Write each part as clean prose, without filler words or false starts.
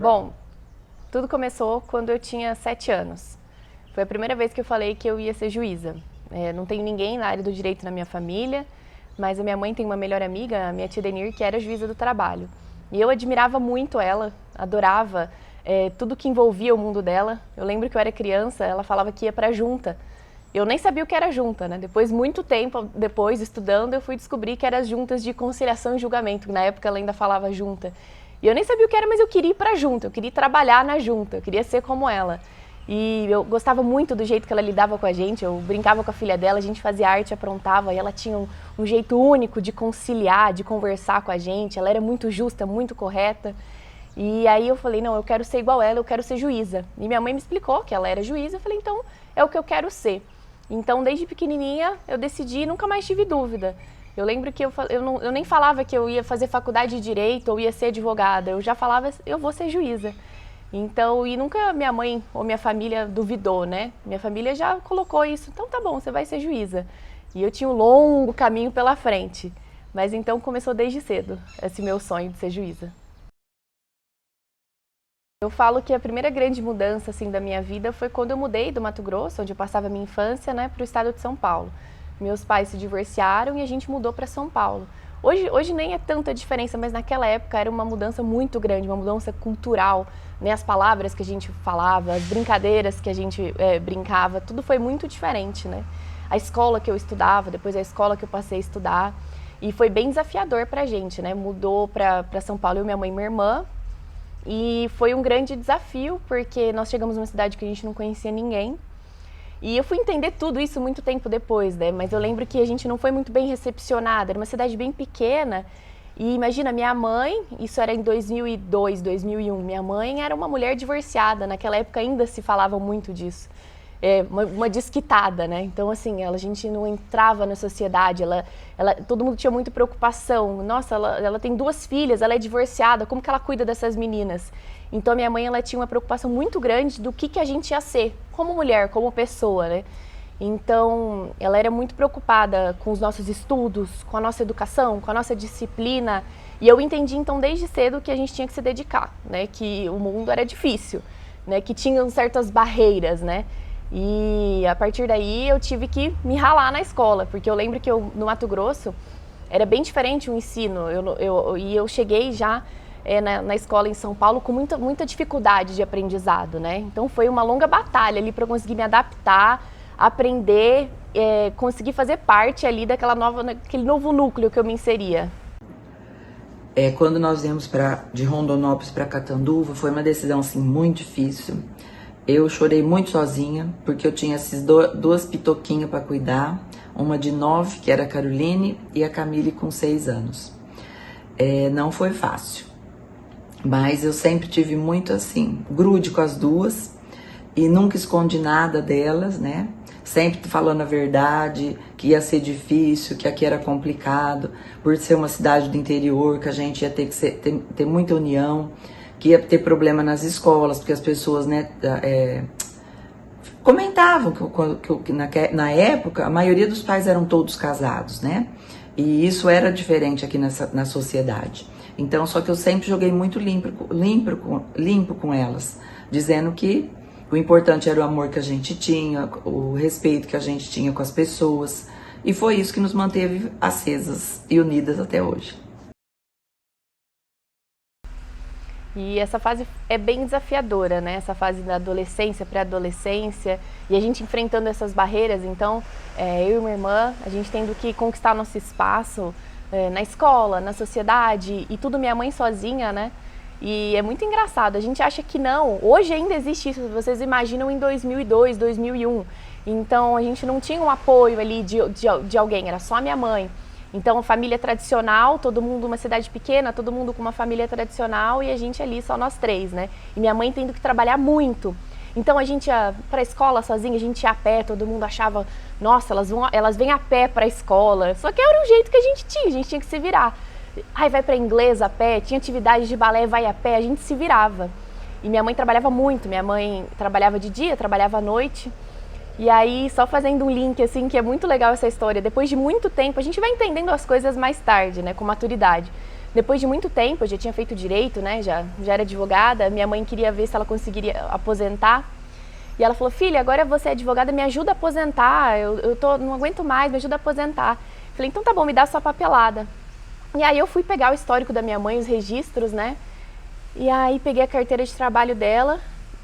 Bom, tudo começou quando eu tinha 7 anos. Foi a primeira vez que eu falei que eu ia ser juíza. Não tenho ninguém na área do direito na minha família, mas a minha mãe tem uma melhor amiga, a minha tia Denir, que era juíza do trabalho. E eu admirava muito ela, adorava tudo que envolvia o mundo dela. Eu lembro que eu era criança, ela falava que ia para a junta. Eu nem sabia o que era junta, né? Depois, muito tempo depois, estudando, eu fui descobrir que eram as juntas de conciliação e julgamento, que na época ela ainda falava junta. E eu nem sabia o que era, mas eu queria ir para a junta, eu queria trabalhar na junta, eu queria ser como ela. E eu gostava muito do jeito que ela lidava com a gente, eu brincava com a filha dela, a gente fazia arte, aprontava, e ela tinha um jeito único de conciliar, de conversar com a gente, ela era muito justa, muito correta. E aí eu falei, não, eu quero ser igual ela, eu quero ser juíza. E minha mãe me explicou que ela era juíza, eu falei, então é o que eu quero ser. Então, desde pequenininha, eu decidi e nunca mais tive dúvida. Eu lembro que eu nem falava que eu ia fazer faculdade de Direito ou ia ser advogada, eu já falava, eu vou ser juíza. Então, e nunca minha mãe ou minha família duvidou, né? Minha família já colocou isso, então tá bom, você vai ser juíza. E eu tinha um longo caminho pela frente, mas então começou desde cedo esse meu sonho de ser juíza. Eu falo que a primeira grande mudança assim, da minha vida foi quando eu mudei do Mato Grosso, onde eu passava a minha infância, né, para o estado de São Paulo. Meus pais se divorciaram e a gente mudou para São Paulo. Hoje nem é tanta diferença, mas naquela época era uma mudança muito grande, uma mudança cultural, né? As palavras que a gente falava, as brincadeiras que a gente brincava, tudo foi muito diferente, né? A escola que eu estudava, depois a escola que eu passei a estudar, e foi bem desafiador pra gente, né? Mudou para São Paulo, eu, minha mãe e minha irmã, e foi um grande desafio, porque nós chegamos numa cidade que a gente não conhecia ninguém. E eu fui entender tudo isso muito tempo depois, né? Mas eu lembro que a gente não foi muito bem recepcionada, era uma cidade bem pequena. E imagina, minha mãe, isso era em 2002, 2001, minha mãe era uma mulher divorciada, naquela época ainda se falava muito disso. Uma desquitada, né? Então, assim, a gente não entrava na sociedade, todo mundo tinha muita preocupação. Nossa, ela tem 2 filhas, ela é divorciada, como que ela cuida dessas meninas? Então, a minha mãe, ela tinha uma preocupação muito grande do que a gente ia ser, como mulher, como pessoa, né? Então, ela era muito preocupada com os nossos estudos, com a nossa educação, com a nossa disciplina. E eu entendi, então, desde cedo que a gente tinha que se dedicar, né? Que o mundo era difícil, né? Que tinham certas barreiras, né? E a partir daí eu tive que me ralar na escola, porque eu lembro que no Mato Grosso era bem diferente o ensino. Eu cheguei já na escola em São Paulo com muita dificuldade de aprendizado, né? Então foi uma longa batalha ali para conseguir me adaptar, aprender, conseguir fazer parte ali daquele novo núcleo que eu me inseria. Quando nós viemos de Rondonópolis para Catanduva, foi uma decisão assim, muito difícil. Eu chorei muito sozinha, porque eu tinha essas 2 pitoquinhas para cuidar, uma de 9, que era a Caroline, e a Camille com 6 anos. Não foi fácil, mas eu sempre tive muito assim, grude com as 2, e nunca escondi nada delas, né? Sempre falando a verdade, que ia ser difícil, que aqui era complicado, por ser uma cidade do interior, que a gente ia ter que ter muita união, que ia ter problema nas escolas, porque as pessoas, né, comentavam que na época a maioria dos pais eram todos casados, né? E isso era diferente aqui na sociedade. Então, só que eu sempre joguei muito limpo com elas, dizendo que o importante era o amor que a gente tinha, o respeito que a gente tinha com as pessoas. E foi isso que nos manteve acesas e unidas até hoje. E essa fase é bem desafiadora, né? Essa fase da adolescência, pré-adolescência, e a gente enfrentando essas barreiras. Então, eu e minha irmã, a gente tendo que conquistar nosso espaço na escola, na sociedade, e tudo minha mãe sozinha, né? E é muito engraçado, a gente acha que não. Hoje ainda existe isso, vocês imaginam em 2002, 2001. Então, a gente não tinha um apoio ali de alguém, era só a minha mãe. Então, família tradicional, todo mundo, uma cidade pequena, todo mundo com uma família tradicional e a gente ali, só nós 3, né? E minha mãe tendo que trabalhar muito. Então, a gente ia para a escola sozinha, a gente ia a pé, todo mundo achava, nossa, elas vêm a pé para a escola. Só que era o jeito que a gente tinha que se virar. Ai, vai para inglês a pé, tinha atividade de balé, vai a pé, a gente se virava. E minha mãe trabalhava muito, minha mãe trabalhava de dia, trabalhava à noite. E aí, só fazendo um link, assim, que é muito legal essa história, depois de muito tempo, a gente vai entendendo as coisas mais tarde, né, com maturidade. Depois de muito tempo, eu já tinha feito direito, né? Já era advogada. Minha mãe queria ver se ela conseguiria aposentar. E ela falou, filha, agora você é advogada, me ajuda a aposentar. Não aguento mais, me ajuda a aposentar. Falei, então tá bom, me dá sua papelada. E aí eu fui pegar o histórico da minha mãe, os registros, né? E aí peguei a carteira de trabalho dela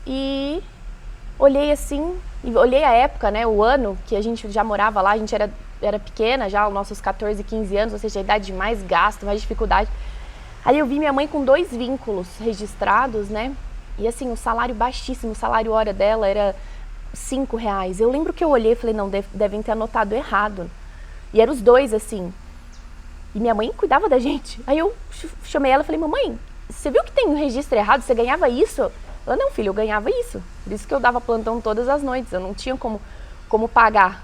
e olhei assim, olhei a época, né? O ano que a gente já morava lá, a gente era pequena já, os nossos 14, 15 anos, ou seja, a idade de mais gasto, mais dificuldade. Aí eu vi minha mãe com 2 vínculos registrados, né? E assim, o salário baixíssimo, o salário hora dela era R$5. Eu lembro que eu olhei e falei, não, devem ter anotado errado. E eram os 2, assim. E minha mãe cuidava da gente. Aí eu chamei ela e falei, mamãe, você viu que tem um registro errado? Você ganhava isso? Ela, não, filho, eu ganhava isso. Por isso que eu dava plantão todas as noites. Eu não tinha como pagar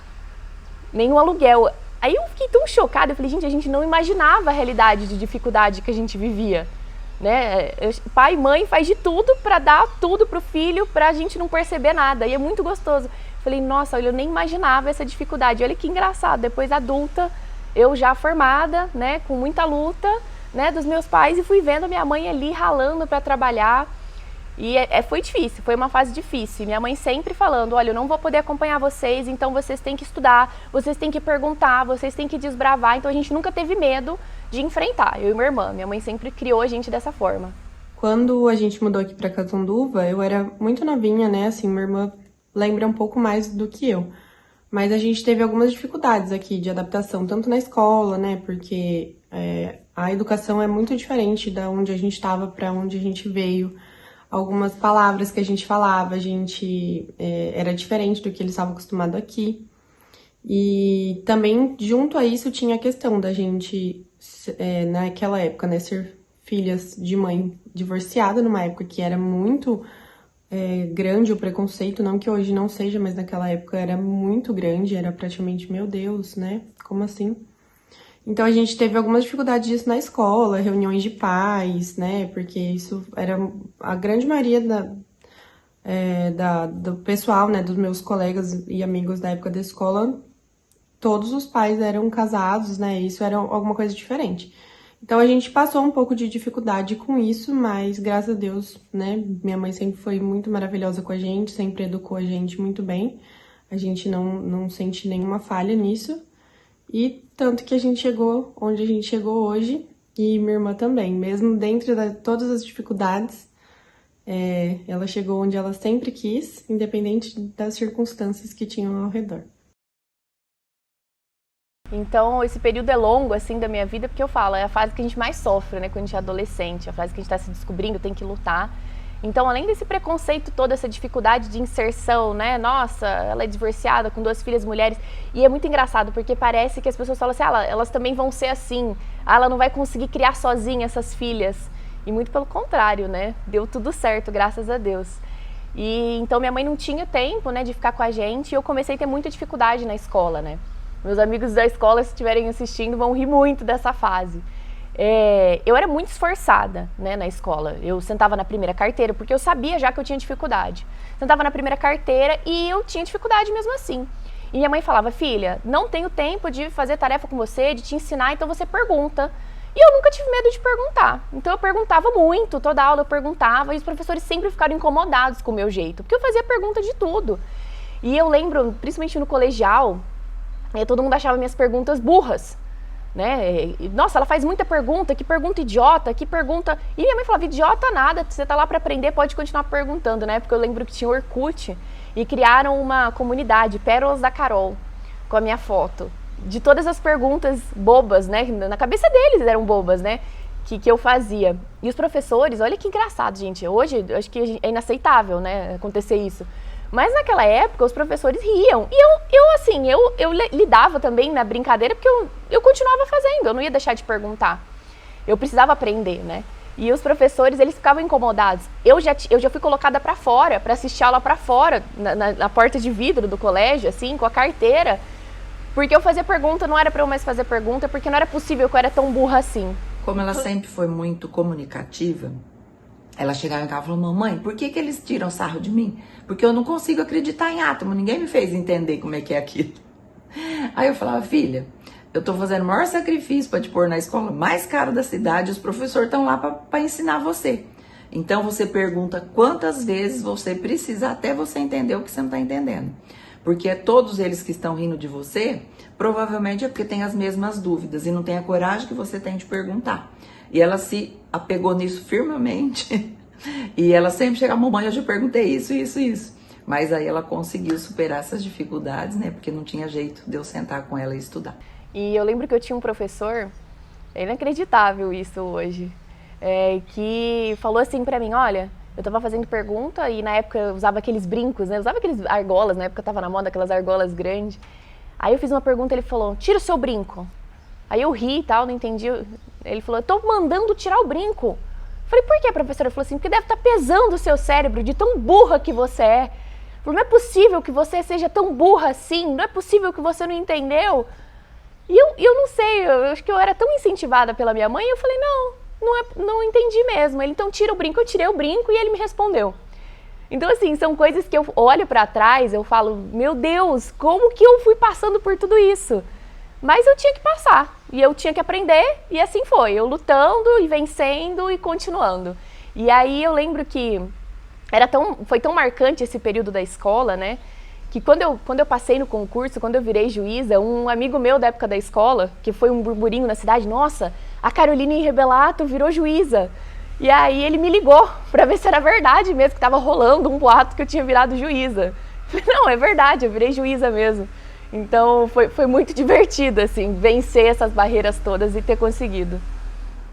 nenhum aluguel. Aí eu fiquei tão chocada, eu falei, gente, a gente não imaginava a realidade de dificuldade que a gente vivia, né? Pai e mãe faz de tudo para dar tudo pro filho, pra gente não perceber nada, e é muito gostoso. Falei, nossa, olha, eu nem imaginava essa dificuldade, olha que engraçado, depois adulta, eu já formada, né, com muita luta, né, dos meus pais, e fui vendo a minha mãe ali ralando para trabalhar. E foi difícil, foi uma fase difícil. Minha mãe sempre falando, olha, eu não vou poder acompanhar vocês, então vocês têm que estudar, vocês têm que perguntar, vocês têm que desbravar. Então a gente nunca teve medo de enfrentar, eu e minha irmã. Minha mãe sempre criou a gente dessa forma. Quando a gente mudou aqui pra Catanduva, eu era muito novinha, né? Assim, minha irmã lembra um pouco mais do que eu. Mas a gente teve algumas dificuldades aqui de adaptação, tanto na escola, né? Porque a educação é muito diferente da onde a gente estava para onde a gente veio. Algumas palavras que a gente falava, a gente era diferente do que eles estavam acostumados aqui. E também, junto a isso, tinha a questão da gente, naquela época, né, ser filhas de mãe divorciada, numa época que era muito grande o preconceito, não que hoje não seja, mas naquela época era muito grande, era praticamente, meu Deus, né, como assim? Então a gente teve algumas dificuldades disso na escola, reuniões de pais, né? Porque isso era a grande maioria do pessoal, né? Dos meus colegas e amigos da época da escola, todos os pais eram casados, né? Isso era alguma coisa diferente. Então a gente passou um pouco de dificuldade com isso, mas graças a Deus, né? Minha mãe sempre foi muito maravilhosa com a gente, sempre educou a gente muito bem. A gente não sente nenhuma falha nisso. E tanto que a gente chegou onde a gente chegou hoje, e minha irmã também. Mesmo dentro de todas as dificuldades, ela chegou onde ela sempre quis, independente das circunstâncias que tinham ao redor. Então, esse período é longo, assim, da minha vida, porque eu falo, é a fase que a gente mais sofre, né, quando a gente é adolescente, a fase que a gente está se descobrindo, tem que lutar. Então, além desse preconceito todo, essa dificuldade de inserção, né? Nossa, ela é divorciada com 2 filhas mulheres. E é muito engraçado, porque parece que as pessoas falam assim, elas também vão ser assim. Ela não vai conseguir criar sozinha essas filhas. E muito pelo contrário, né? Deu tudo certo, graças a Deus. E então minha mãe não tinha tempo, né, de ficar com a gente. E eu comecei a ter muita dificuldade na escola, né? Meus amigos da escola, se estiverem assistindo, vão rir muito dessa fase. Eu era muito esforçada, né, na escola. Eu sentava na primeira carteira, porque eu sabia já que eu tinha dificuldade. Sentava na primeira carteira e eu tinha dificuldade mesmo assim. E minha mãe falava, filha, não tenho tempo de fazer tarefa com você, de te ensinar, então você pergunta. E eu nunca tive medo de perguntar. Então eu perguntava muito, toda aula eu perguntava, e os professores sempre ficaram incomodados com o meu jeito, porque eu fazia pergunta de tudo. E eu lembro, principalmente no colegial, todo mundo achava minhas perguntas burras. Né? Nossa, ela faz muita pergunta, que pergunta idiota, que pergunta... E minha mãe falava, idiota nada, você tá lá para aprender, pode continuar perguntando, né? Porque eu lembro que tinha o Orkut e criaram uma comunidade, Pérolas da Carol, com a minha foto. De todas as perguntas bobas, né? Na cabeça deles eram bobas, né? Que eu fazia. E os professores, olha que engraçado, gente. Hoje, eu acho que é inaceitável, né? Acontecer isso. Mas naquela época os professores riam. E eu lidava também na brincadeira, porque eu continuava fazendo, eu não ia deixar de perguntar. Eu precisava aprender, né? E os professores, eles ficavam incomodados. Eu já fui colocada para fora, para assistir aula para fora, na porta de vidro do colégio, assim, com a carteira. Porque eu fazia pergunta, não era para eu mais fazer pergunta, porque não era possível que eu era tão burra assim. Como ela sempre foi muito comunicativa, ela chegava em casa e falou, mamãe, por que eles tiram sarro de mim? Porque eu não consigo acreditar em átomo, ninguém me fez entender como é que é aquilo. Aí eu falava, filha, eu tô fazendo o maior sacrifício para te pôr na escola mais cara da cidade, os professores estão lá para ensinar você. Então você pergunta quantas vezes você precisa até você entender o que você não está entendendo. Porque todos eles que estão rindo de você, provavelmente é porque tem as mesmas dúvidas e não tem a coragem que você tem de perguntar. E ela se apegou nisso firmemente. E ela sempre chega, mamãe, eu já perguntei isso. Mas aí ela conseguiu superar essas dificuldades, né? Porque não tinha jeito de eu sentar com ela e estudar. E eu lembro que eu tinha um professor, é inacreditável isso hoje, que falou assim pra mim, olha, eu tava fazendo pergunta e na época eu usava aqueles brincos, né? Eu usava aqueles argolas, na época tava na moda aquelas argolas grandes. Aí eu fiz uma pergunta, ele falou, tira o seu brinco. Aí eu ri e tal, não entendi. Ele falou, eu tô mandando tirar o brinco. Eu falei, por que, professora? Ele falou assim, porque deve estar pesando o seu cérebro de tão burra que você é. Eu falei, não é possível que você seja tão burra assim, não é possível que você não entendeu. E eu não sei, eu acho que eu era tão incentivada pela minha mãe, eu falei, não entendi mesmo. Ele, então tira o brinco, eu tirei o brinco e ele me respondeu. Então assim, são coisas que eu olho pra trás, eu falo, meu Deus, como que eu fui passando por tudo isso? Mas eu tinha que passar, e eu tinha que aprender, e assim foi, eu lutando e vencendo e continuando. E aí eu lembro que foi tão marcante esse período da escola, né, que quando eu passei no concurso, quando eu virei juíza, um amigo meu da época da escola, que foi um burburinho na cidade, nossa, a Caroline Rebelato virou juíza. E aí ele me ligou pra ver se era verdade mesmo, que tava rolando um boato que eu tinha virado juíza. Eu falei, não, é verdade, eu virei juíza mesmo. Então foi muito divertido, assim, vencer essas barreiras todas e ter conseguido.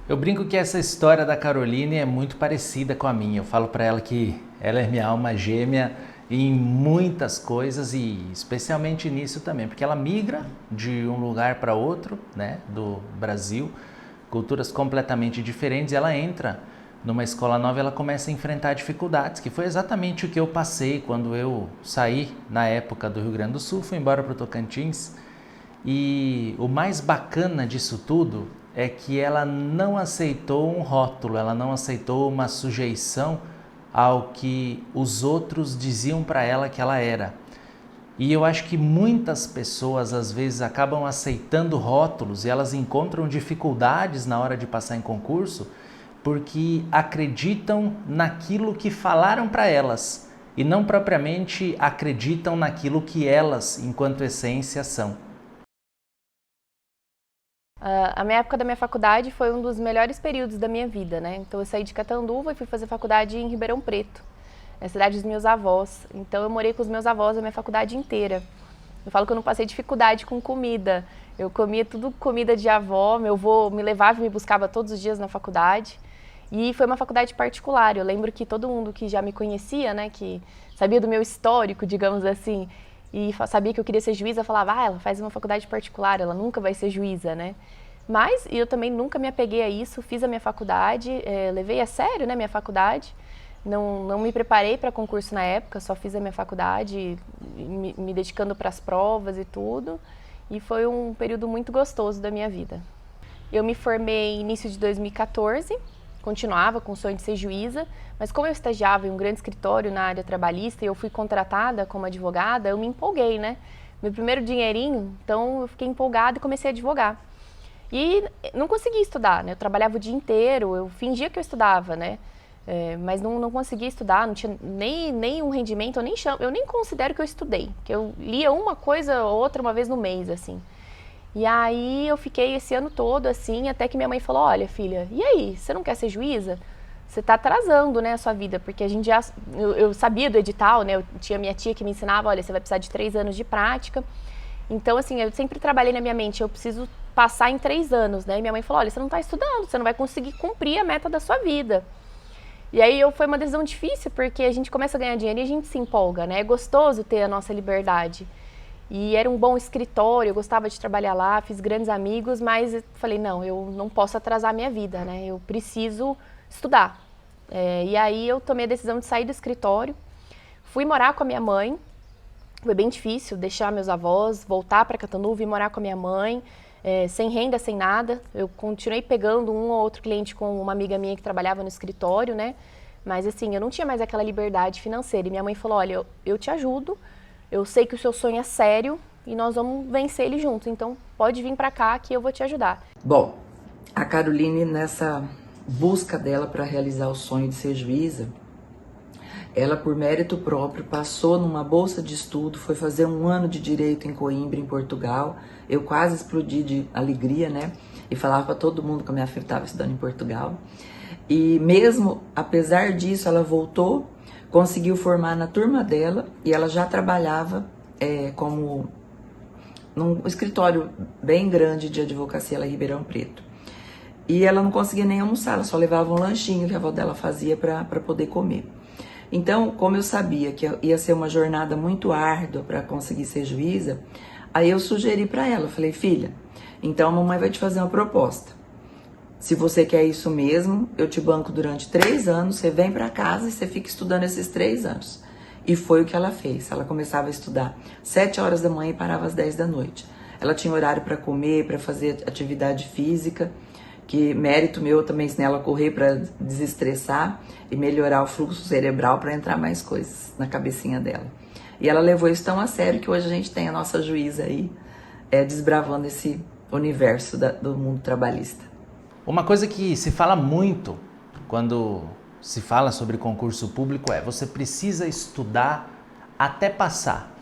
Eu brinco que essa história da Caroline é muito parecida com a minha. Eu falo para ela que ela é minha alma gêmea em muitas coisas e especialmente nisso também, porque ela migra de um lugar para outro, né, do Brasil, culturas completamente diferentes, e ela entra numa escola nova, ela começa a enfrentar dificuldades, que foi exatamente o que eu passei quando eu saí na época do Rio Grande do Sul, fui embora para o Tocantins. E o mais bacana disso tudo é que ela não aceitou um rótulo, ela não aceitou uma sujeição ao que os outros diziam para ela que ela era. E eu acho que muitas pessoas às vezes acabam aceitando rótulos e elas encontram dificuldades na hora de passar em concurso porque acreditam naquilo que falaram para elas e não propriamente acreditam naquilo que elas, enquanto essência, são. A minha época da minha faculdade foi um dos melhores períodos da minha vida, né? Então eu saí de Catanduva e fui fazer faculdade em Ribeirão Preto, na cidade dos meus avós. Então eu morei com os meus avós a minha faculdade inteira. Eu falo que eu não passei dificuldade com comida. Eu comia tudo comida de avó, meu avô me levava e me buscava todos os dias na faculdade. E foi uma faculdade particular. Eu lembro que todo mundo que já me conhecia, né, que sabia do meu histórico, digamos assim, e sabia que eu queria ser juíza, falava, ela faz uma faculdade particular, ela nunca vai ser juíza, né? Mas eu também nunca me apeguei a isso, fiz a minha faculdade, levei a sério, né, minha faculdade. Não me preparei para concurso na época, só fiz a minha faculdade, me dedicando para as provas e tudo. E foi um período muito gostoso da minha vida. Eu me formei início de 2014, continuava com o sonho de ser juíza, mas como eu estagiava em um grande escritório na área trabalhista e eu fui contratada como advogada, eu me empolguei, né? Meu primeiro dinheirinho, então eu fiquei empolgada e comecei a advogar. E não conseguia estudar, né? Eu trabalhava o dia inteiro, eu fingia que eu estudava, né? Mas não conseguia estudar, não tinha nem um rendimento, eu nem considero que eu estudei, porque eu lia uma coisa ou outra uma vez no mês, assim. E aí eu fiquei esse ano todo, assim, até que minha mãe falou, olha, filha, e aí, você não quer ser juíza? Você tá atrasando, né, a sua vida, porque a gente eu sabia do edital, né, eu tinha minha tia que me ensinava, olha, você vai precisar de 3 anos de prática. Então, assim, eu sempre trabalhei na minha mente, eu preciso passar em 3 anos, né, e minha mãe falou, olha, você não tá estudando, você não vai conseguir cumprir a meta da sua vida. E aí foi uma decisão difícil, porque a gente começa a ganhar dinheiro e a gente se empolga, né, é gostoso ter a nossa liberdade. E era um bom escritório, eu gostava de trabalhar lá, fiz grandes amigos, mas eu falei, não, eu não posso atrasar a minha vida, né? Eu preciso estudar. E aí eu tomei a decisão de sair do escritório, fui morar com a minha mãe, foi bem difícil deixar meus avós, voltar para Catanduva e morar com a minha mãe, sem renda, sem nada. Eu continuei pegando um ou outro cliente com uma amiga minha que trabalhava no escritório, né? Mas assim, eu não tinha mais aquela liberdade financeira. E minha mãe falou, olha, eu te ajudo, eu sei que o seu sonho é sério e nós vamos vencer ele juntos, então pode vir para cá que eu vou te ajudar. Bom, a Caroline, nessa busca dela para realizar o sonho de ser juíza, ela, por mérito próprio, passou numa bolsa de estudo, foi fazer 1 ano de direito em Coimbra, em Portugal. Eu quase explodi de alegria, né? E falava para todo mundo que a minha filha estava estudando em Portugal. E mesmo, apesar disso, ela voltou, conseguiu formar na turma dela e ela já trabalhava como num escritório bem grande de advocacia lá em Ribeirão Preto. E ela não conseguia nem almoçar, ela só levava um lanchinho que a avó dela fazia para poder comer. Então, como eu sabia que ia ser uma jornada muito árdua para conseguir ser juíza, aí eu sugeri para ela, falei, filha, então a mamãe vai te fazer uma proposta. Se você quer isso mesmo, eu te banco durante 3 anos, você vem para casa e você fica estudando esses 3 anos. E foi o que ela fez. Ela começava a estudar 7 horas da manhã e parava às 10 da noite. Ela tinha horário para comer, para fazer atividade física, que mérito meu, eu também ensinei ela a correr para desestressar e melhorar o fluxo cerebral para entrar mais coisas na cabecinha dela. E ela levou isso tão a sério que hoje a gente tem a nossa juíza aí desbravando esse universo do mundo trabalhista. Uma coisa que se fala muito quando se fala sobre concurso público você precisa estudar até passar.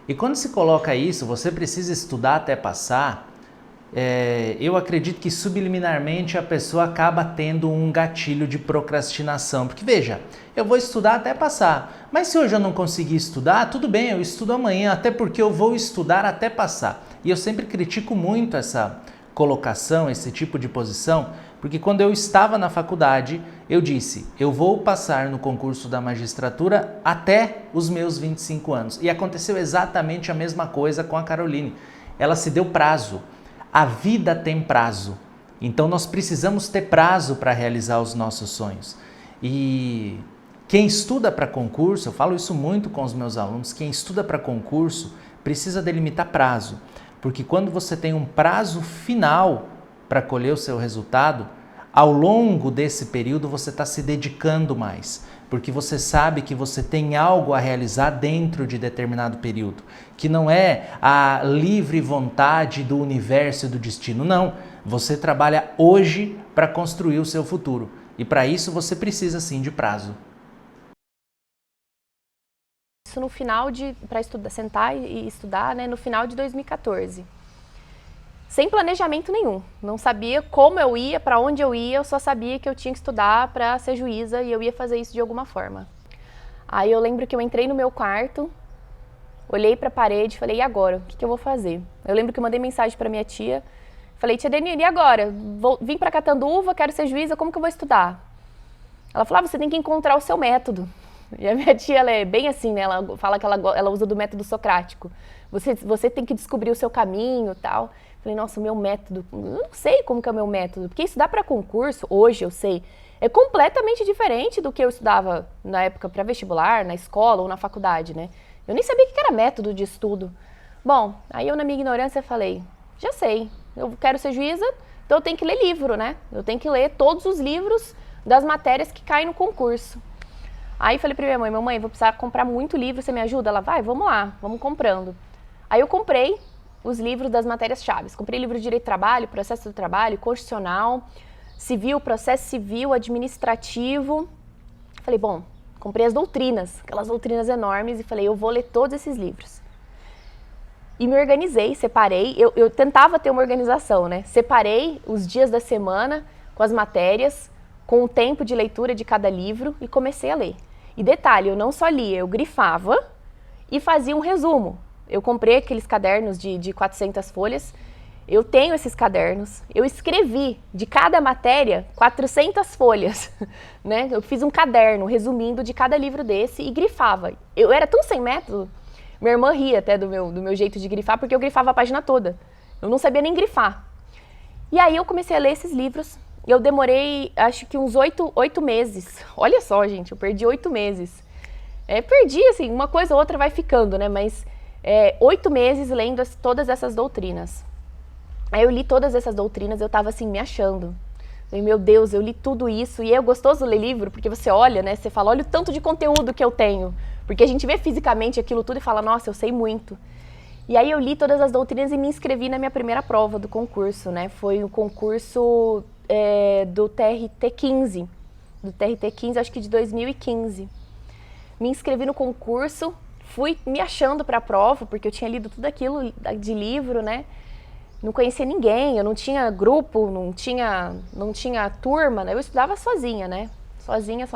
E quando se coloca isso, você precisa estudar até passar, eu acredito que subliminarmente a pessoa acaba tendo um gatilho de procrastinação. Porque veja, eu vou estudar até passar, mas se hoje eu não conseguir estudar, tudo bem, eu estudo amanhã, até porque eu vou estudar até passar. E eu sempre critico muito essa colocação, esse tipo de posição, porque quando eu estava na faculdade, eu disse, eu vou passar no concurso da magistratura até os meus 25 anos. E aconteceu exatamente a mesma coisa com a Caroline. Ela se deu prazo. A vida tem prazo, então nós precisamos ter prazo para realizar os nossos sonhos. E quem estuda para concurso, eu falo isso muito com os meus alunos, quem estuda para concurso precisa delimitar prazo, porque quando você tem um prazo final para colher o seu resultado, ao longo desse período você está se dedicando mais, porque você sabe que você tem algo a realizar dentro de determinado período, que não é a livre vontade do universo e do destino, não. Você trabalha hoje para construir o seu futuro e para isso você precisa sim de prazo. Isso no final para estudar, sentar e estudar, né, no final de 2014. Sem planejamento nenhum, não sabia como eu ia, para onde eu ia, eu só sabia que eu tinha que estudar para ser juíza e eu ia fazer isso de alguma forma. Aí eu lembro que eu entrei no meu quarto, olhei para a parede e falei, e agora? O que eu vou fazer? Eu lembro que eu mandei mensagem para minha tia, falei, tia Denise, e agora? Vim para Catanduva, quero ser juíza, como que eu vou estudar? Ela falou, você tem que encontrar o seu método. E a minha tia, ela é bem assim, né? Ela fala que ela usa do método socrático. Você tem que descobrir o seu caminho e tal. Falei, nossa, o meu método, eu não sei como que é o meu método, porque estudar para concurso, hoje eu sei, é completamente diferente do que eu estudava na época para vestibular, na escola ou na faculdade, né? Eu nem sabia o que era método de estudo. Bom, aí eu na minha ignorância falei, já sei, eu quero ser juíza, então eu tenho que ler livro, né? Eu tenho que ler todos os livros das matérias que caem no concurso. Aí falei pra minha mãe, mamãe, vou precisar comprar muito livro, você me ajuda? Ela, vai, vamos lá, vamos comprando. Aí eu comprei os livros das matérias-chave. Comprei livro de Direito do Trabalho, Processo do Trabalho, Constitucional, Civil, Processo Civil, Administrativo. Falei, bom, comprei as doutrinas, aquelas doutrinas enormes, e falei, eu vou ler todos esses livros. E me organizei, separei, eu tentava ter uma organização, né? Separei os dias da semana com as matérias, com o tempo de leitura de cada livro e comecei a ler. E detalhe, eu não só lia, eu grifava e fazia um resumo. Eu comprei aqueles cadernos de 400 folhas, eu tenho esses cadernos, eu escrevi de cada matéria 400 folhas, né? Eu fiz um caderno resumindo de cada livro desse e grifava. Eu era tão sem método, minha irmã ria até do meu jeito de grifar, porque eu grifava a página toda. Eu não sabia nem grifar. E aí eu comecei a ler esses livros, eu demorei acho que uns 8 meses. Olha só, gente, eu perdi 8 meses. Perdi, assim, uma coisa ou outra vai ficando, né? Mas 8 meses lendo todas essas doutrinas. Aí eu li todas essas doutrinas, eu tava assim, me achando. Falei, meu Deus, eu li tudo isso. E é gostoso ler livro, porque você olha, né? Você fala, olha o tanto de conteúdo que eu tenho. Porque a gente vê fisicamente aquilo tudo e fala, nossa, eu sei muito. E aí eu li todas as doutrinas e me inscrevi na minha primeira prova do concurso, né? Foi o concurso do TRT-15, acho que de 2015. Me inscrevi no concurso, fui me achando para a prova, porque eu tinha lido tudo aquilo de livro, né? Não conhecia ninguém, eu não tinha grupo, não tinha turma, né? Eu estudava sozinha, né? Sozinha.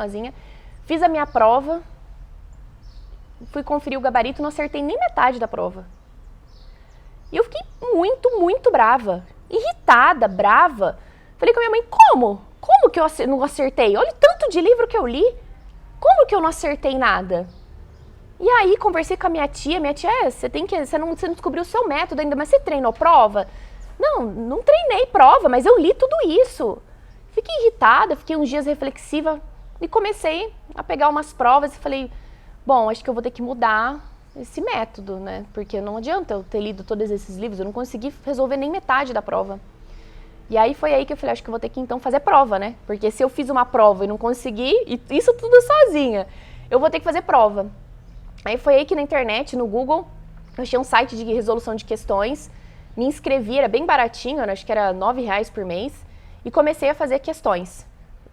Fiz a minha prova, fui conferir o gabarito, não acertei nem metade da prova. E eu fiquei muito brava, irritada, brava. Falei com a minha mãe, como? Como que eu não acertei? Olha o tanto de livro que eu li, como que eu não acertei nada? E aí conversei com a minha tia, você não descobriu o seu método ainda, mas você treinou prova? Não treinei prova, mas eu li tudo isso. Fiquei irritada, fiquei uns dias reflexiva e comecei a pegar umas provas e falei, bom, acho que eu vou ter que mudar esse método, né? Porque não adianta eu ter lido todos esses livros, eu não consegui resolver nem metade da prova. E aí foi aí que eu falei, acho que eu vou ter que então fazer prova, né? Porque se eu fiz uma prova e não consegui, e isso tudo sozinha, eu vou ter que fazer prova. Aí foi aí que na internet, no Google, eu achei um site de resolução de questões, me inscrevi, era bem baratinho, acho que era R$9 por mês, e comecei a fazer questões.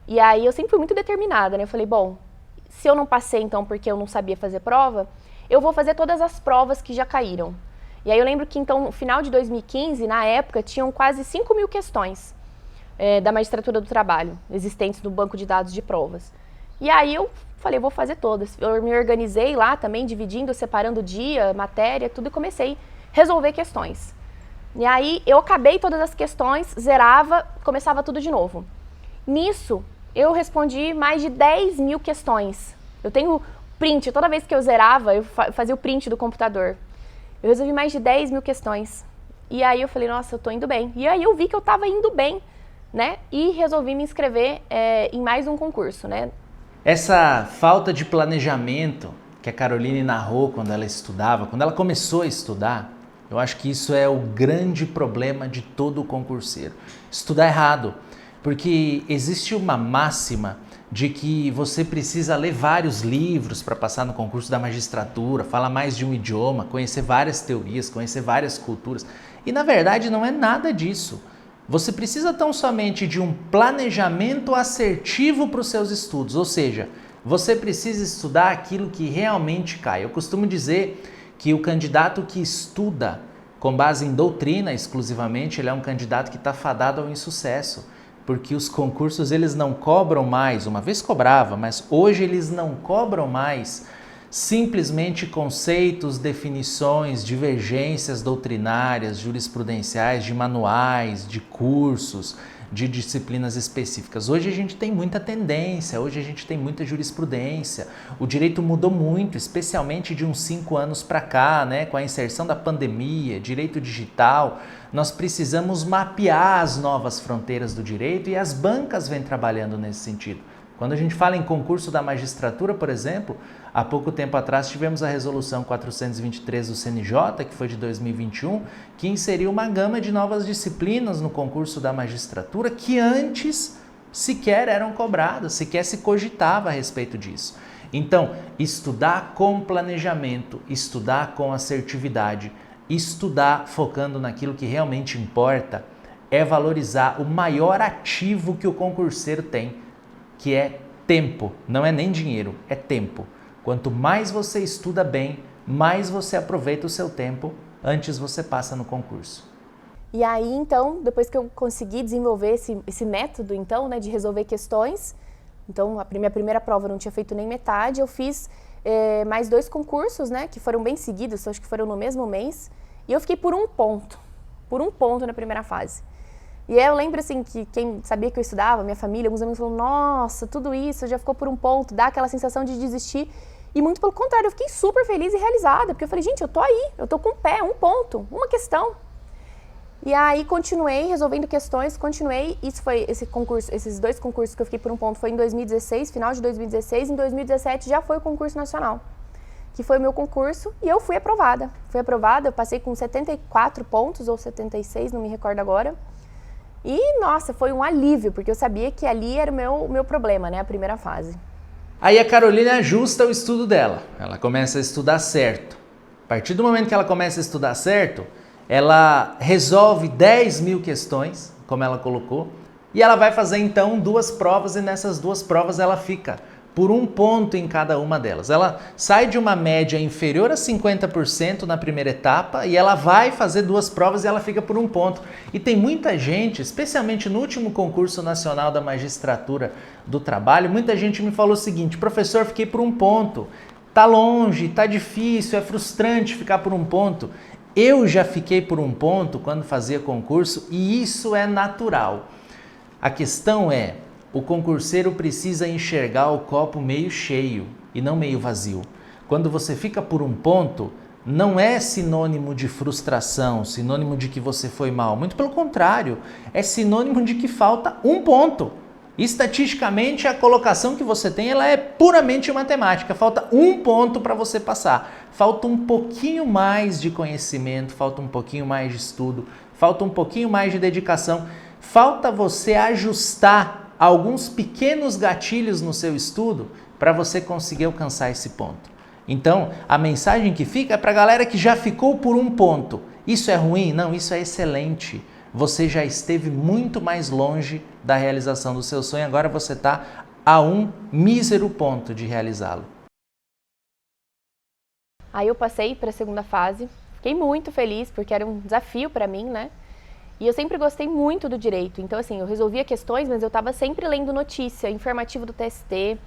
E aí eu sempre fui muito determinada, né? Eu falei, bom, se eu não passei então porque eu não sabia fazer prova, eu vou fazer todas as provas que já caíram. E aí eu lembro que então, no final de 2015, na época, tinham quase 5.000 questões da magistratura do trabalho, existentes no banco de dados de provas. E aí eu falei, vou fazer todas. Eu me organizei lá também, dividindo, separando dia, matéria, tudo, e comecei a resolver questões. E aí eu acabei todas as questões, zerava, começava tudo de novo. Nisso, eu respondi mais de 10.000 questões. Eu tenho print, toda vez que eu zerava, eu fazia o print do computador. Eu resolvi mais de 10.000 questões. E aí eu falei, nossa, eu tô indo bem. E aí eu vi que eu tava indo bem, né? E resolvi me inscrever em mais um concurso, né? Essa falta de planejamento que a Caroline narrou quando ela estudava, quando ela começou a estudar, eu acho que isso é o grande problema de todo concurseiro. Estudar errado, porque existe uma máxima de que você precisa ler vários livros para passar no concurso da magistratura, falar mais de um idioma, conhecer várias teorias, conhecer várias culturas. E na verdade não é nada disso. Você precisa tão somente de um planejamento assertivo para os seus estudos, ou seja, você precisa estudar aquilo que realmente cai. Eu costumo dizer que o candidato que estuda com base em doutrina exclusivamente, ele é um candidato que está fadado ao insucesso. Porque os concursos eles não cobram mais, uma vez cobrava, mas hoje eles não cobram mais simplesmente conceitos, definições, divergências doutrinárias, jurisprudenciais, de manuais, de cursos, de disciplinas específicas. Hoje a gente tem muita tendência, hoje a gente tem muita jurisprudência. O direito mudou muito, especialmente de uns 5 anos para cá, né? Com a inserção da pandemia, direito digital. Nós precisamos mapear as novas fronteiras do direito e as bancas vêm trabalhando nesse sentido. Quando a gente fala em concurso da magistratura, por exemplo, há pouco tempo atrás tivemos a resolução 423 do CNJ, que foi de 2021, que inseriu uma gama de novas disciplinas no concurso da magistratura que antes sequer eram cobradas, sequer se cogitava a respeito disso. Então, estudar com planejamento, estudar com assertividade, estudar focando naquilo que realmente importa, é valorizar o maior ativo que o concurseiro tem, que é tempo. Não é nem dinheiro, é tempo. Quanto mais você estuda bem, mais você aproveita o seu tempo, antes você passa no concurso. E aí, então, depois que eu consegui desenvolver esse método, então, né, de resolver questões, então, a minha primeira prova eu não tinha feito nem metade, eu fiz mais 2 concursos, né, que foram bem seguidos, acho que foram no mesmo mês, e eu fiquei por um ponto na primeira fase. E aí eu lembro, assim, que quem sabia que eu estudava, minha família, alguns amigos falaram, nossa, tudo isso já ficou por um ponto, dá aquela sensação de desistir. E muito pelo contrário, eu fiquei super feliz e realizada, porque eu falei, gente, eu tô aí, eu tô com o pé, um ponto, uma questão. E aí continuei resolvendo questões, isso foi esses 2 concursos que eu fiquei por um ponto, foi em 2016, final de 2016, em 2017 já foi o concurso nacional, que foi o meu concurso, e eu fui aprovada. Eu passei com 74 pontos, ou 76, não me recordo agora. E, nossa, foi um alívio, porque eu sabia que ali era o meu problema, né, a primeira fase. Aí a Caroline ajusta o estudo dela, ela começa a estudar certo. partir do momento que ela começa a estudar certo, ela resolve 10 mil questões, como ela colocou, e ela vai fazer então 2 provas e nessas 2 provas ela fica por 1 ponto em cada uma delas. Ela sai de uma média inferior a 50% na primeira etapa e ela vai fazer 2 provas e ela fica por 1 ponto. E tem muita gente, especialmente no último concurso nacional da magistratura do trabalho, muita gente me falou o seguinte: professor, fiquei por 1 ponto, tá longe, tá difícil, é frustrante ficar por 1 ponto. Eu já fiquei por 1 ponto quando fazia concurso e isso é natural. A questão é, o concurseiro precisa enxergar o copo meio cheio e não meio vazio. Quando você fica por 1 ponto, não é sinônimo de frustração, sinônimo de que você foi mal. Muito pelo contrário, é sinônimo de que falta 1 ponto. Estatisticamente, a colocação que você tem ela é puramente matemática. Falta 1 ponto para você passar. Falta um pouquinho mais de conhecimento, falta um pouquinho mais de estudo, falta um pouquinho mais de dedicação. Falta você ajustar alguns pequenos gatilhos no seu estudo para você conseguir alcançar esse ponto. Então, a mensagem que fica é para a galera que já ficou por 1 ponto. Isso é ruim? Não, isso é excelente. Você já esteve muito mais longe da realização do seu sonho, agora você está a 1 mísero ponto de realizá-lo. Aí eu passei para a segunda fase, fiquei muito feliz porque era um desafio para mim, né? E eu sempre gostei muito do direito, então assim, eu resolvia questões, mas eu estava sempre lendo notícia, informativo do TST,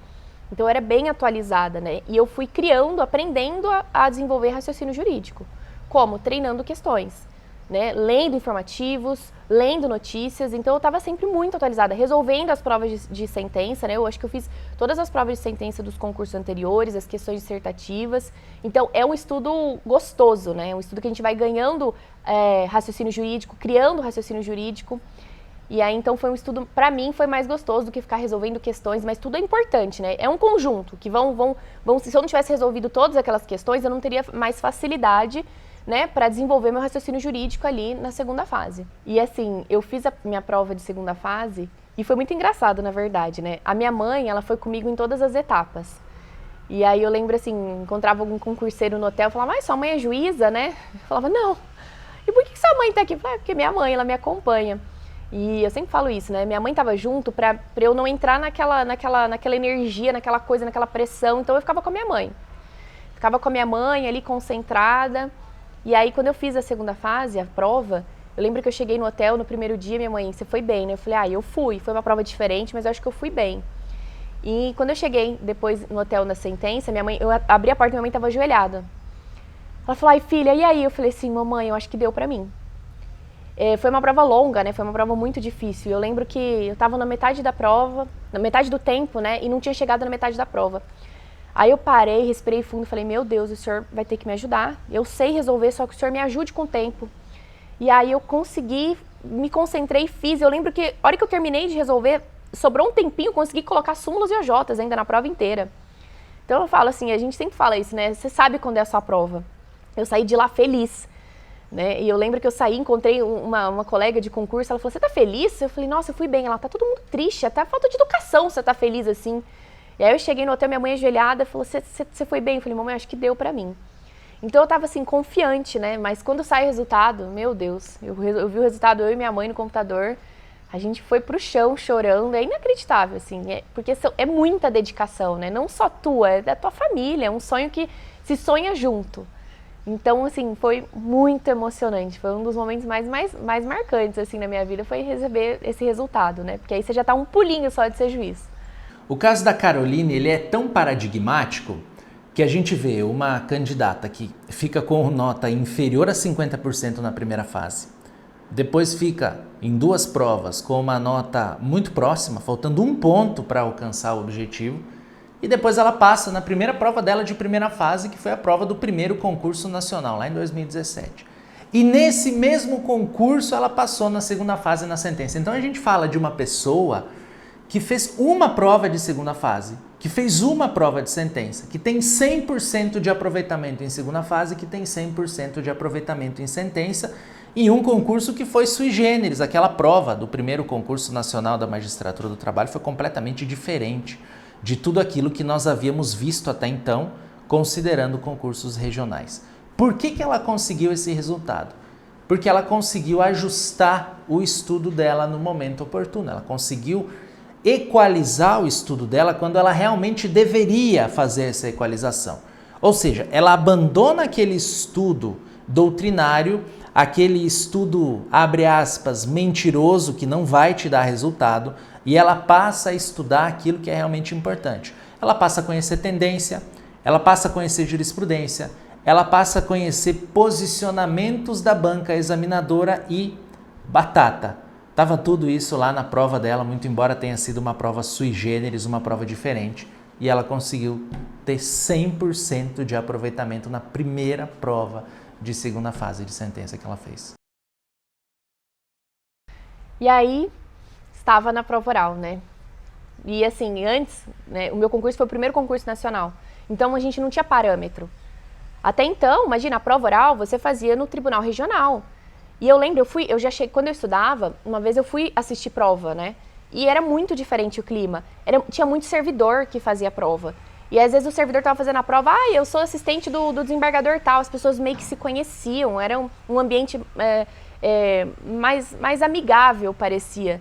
então eu era bem atualizada, né? E eu fui criando, aprendendo a desenvolver raciocínio jurídico. Como? Treinando questões, né? Lendo informativos, lendo notícias, então eu estava sempre muito atualizada, resolvendo as provas de sentença, né? Eu acho que eu fiz todas as provas de sentença dos concursos anteriores, as questões dissertativas, então é um estudo gostoso, né? É um estudo que a gente vai ganhando raciocínio jurídico, criando raciocínio jurídico, e aí então foi um estudo, para mim, foi mais gostoso do que ficar resolvendo questões, mas tudo é importante, né? É um conjunto, que se eu não tivesse resolvido todas aquelas questões, eu não teria mais facilidade, né, para desenvolver meu raciocínio jurídico ali na segunda fase. E assim, eu fiz a minha prova de segunda fase e foi muito engraçado, na verdade, né? A minha mãe, ela foi comigo em todas as etapas. E aí eu lembro assim, encontrava algum concurseiro no hotel, eu falava: sua mãe é juíza, né? Eu falava: não. E por que sua mãe tá aqui? Eu falava: porque minha mãe, ela me acompanha. E eu sempre falo isso, né? Minha mãe tava junto pra eu não entrar naquela energia, naquela coisa, naquela pressão. Então eu ficava com a minha mãe. Ficava com a minha mãe ali concentrada. E aí, quando eu fiz a segunda fase, a prova, eu lembro que eu cheguei no hotel no primeiro dia, minha mãe: você foi bem, né? Eu falei: eu fui. Foi uma prova diferente, mas eu acho que eu fui bem. E quando eu cheguei depois no hotel na sentença, eu abri a porta e minha mãe estava ajoelhada. Ela falou: filha, e aí? Eu falei assim: mamãe, eu acho que deu pra mim. Foi uma prova longa, né? Foi uma prova muito difícil. Eu lembro que eu estava na metade da prova, na metade do tempo, né? E não tinha chegado na metade da prova. Aí eu parei, respirei fundo e falei: meu Deus, o senhor vai ter que me ajudar. Eu sei resolver, só que o senhor me ajude com o tempo. E aí eu consegui, me concentrei e fiz. Eu lembro que, a hora que eu terminei de resolver, sobrou um tempinho, consegui colocar súmulas e OJs ainda na prova inteira. Então eu falo assim, a gente sempre fala isso, né? Você sabe quando é a sua prova. Eu saí de lá feliz, né? E eu lembro que eu saí, encontrei uma colega de concurso, ela falou: você tá feliz? Eu falei: nossa, eu fui bem. Ela: tá todo mundo triste, até falta de educação você tá feliz assim. E aí eu cheguei no hotel, minha mãe ajoelhada, falou: você foi bem? Eu falei: mamãe, acho que deu pra mim. Então eu tava assim, confiante, né? Mas quando sai o resultado, meu Deus, eu vi o resultado, eu e minha mãe no computador, a gente foi pro chão chorando, é inacreditável, assim, porque é muita dedicação, né? Não só tua, é da tua família, é um sonho que se sonha junto. Então, assim, foi muito emocionante, foi um dos momentos mais marcantes, assim, na minha vida, foi receber esse resultado, né? Porque aí você já tá um pulinho só de ser juiz. O caso da Caroline, ele é tão paradigmático que a gente vê uma candidata que fica com nota inferior a 50% na primeira fase, depois fica em 2 provas com uma nota muito próxima, faltando 1 ponto para alcançar o objetivo, e depois ela passa na primeira prova dela de primeira fase, que foi a prova do primeiro concurso nacional, lá em 2017. E nesse mesmo concurso ela passou na segunda fase na sentença. Então a gente fala de uma pessoa que fez uma prova de segunda fase, que fez uma prova de sentença, que tem 100% de aproveitamento em segunda fase, que tem 100% de aproveitamento em sentença, em um concurso que foi sui generis. Aquela prova do primeiro concurso nacional da magistratura do trabalho foi completamente diferente de tudo aquilo que nós havíamos visto até então, considerando concursos regionais. Por que ela conseguiu esse resultado? Porque ela conseguiu ajustar o estudo dela no momento oportuno. Ela conseguiu equalizar o estudo dela quando ela realmente deveria fazer essa equalização. Ou seja, ela abandona aquele estudo doutrinário, aquele estudo, abre aspas, mentiroso, que não vai te dar resultado, e ela passa a estudar aquilo que é realmente importante. Ela passa a conhecer tendência, ela passa a conhecer jurisprudência, ela passa a conhecer posicionamentos da banca examinadora e batata. Tava tudo isso lá na prova dela, muito embora tenha sido uma prova sui generis, uma prova diferente, e ela conseguiu ter 100% de aproveitamento na primeira prova de segunda fase de sentença que ela fez. E aí, estava na prova oral, né? E assim, antes, né, o meu concurso foi o primeiro concurso nacional, então a gente não tinha parâmetro. Até então, imagina, a prova oral você fazia no tribunal regional. E eu lembro, quando eu estudava, uma vez eu fui assistir prova, né? E era muito diferente o clima. Tinha muito servidor que fazia a prova. E às vezes o servidor estava fazendo a prova, eu sou assistente do desembargador tal. As pessoas meio que se conheciam, era um ambiente mais amigável, parecia.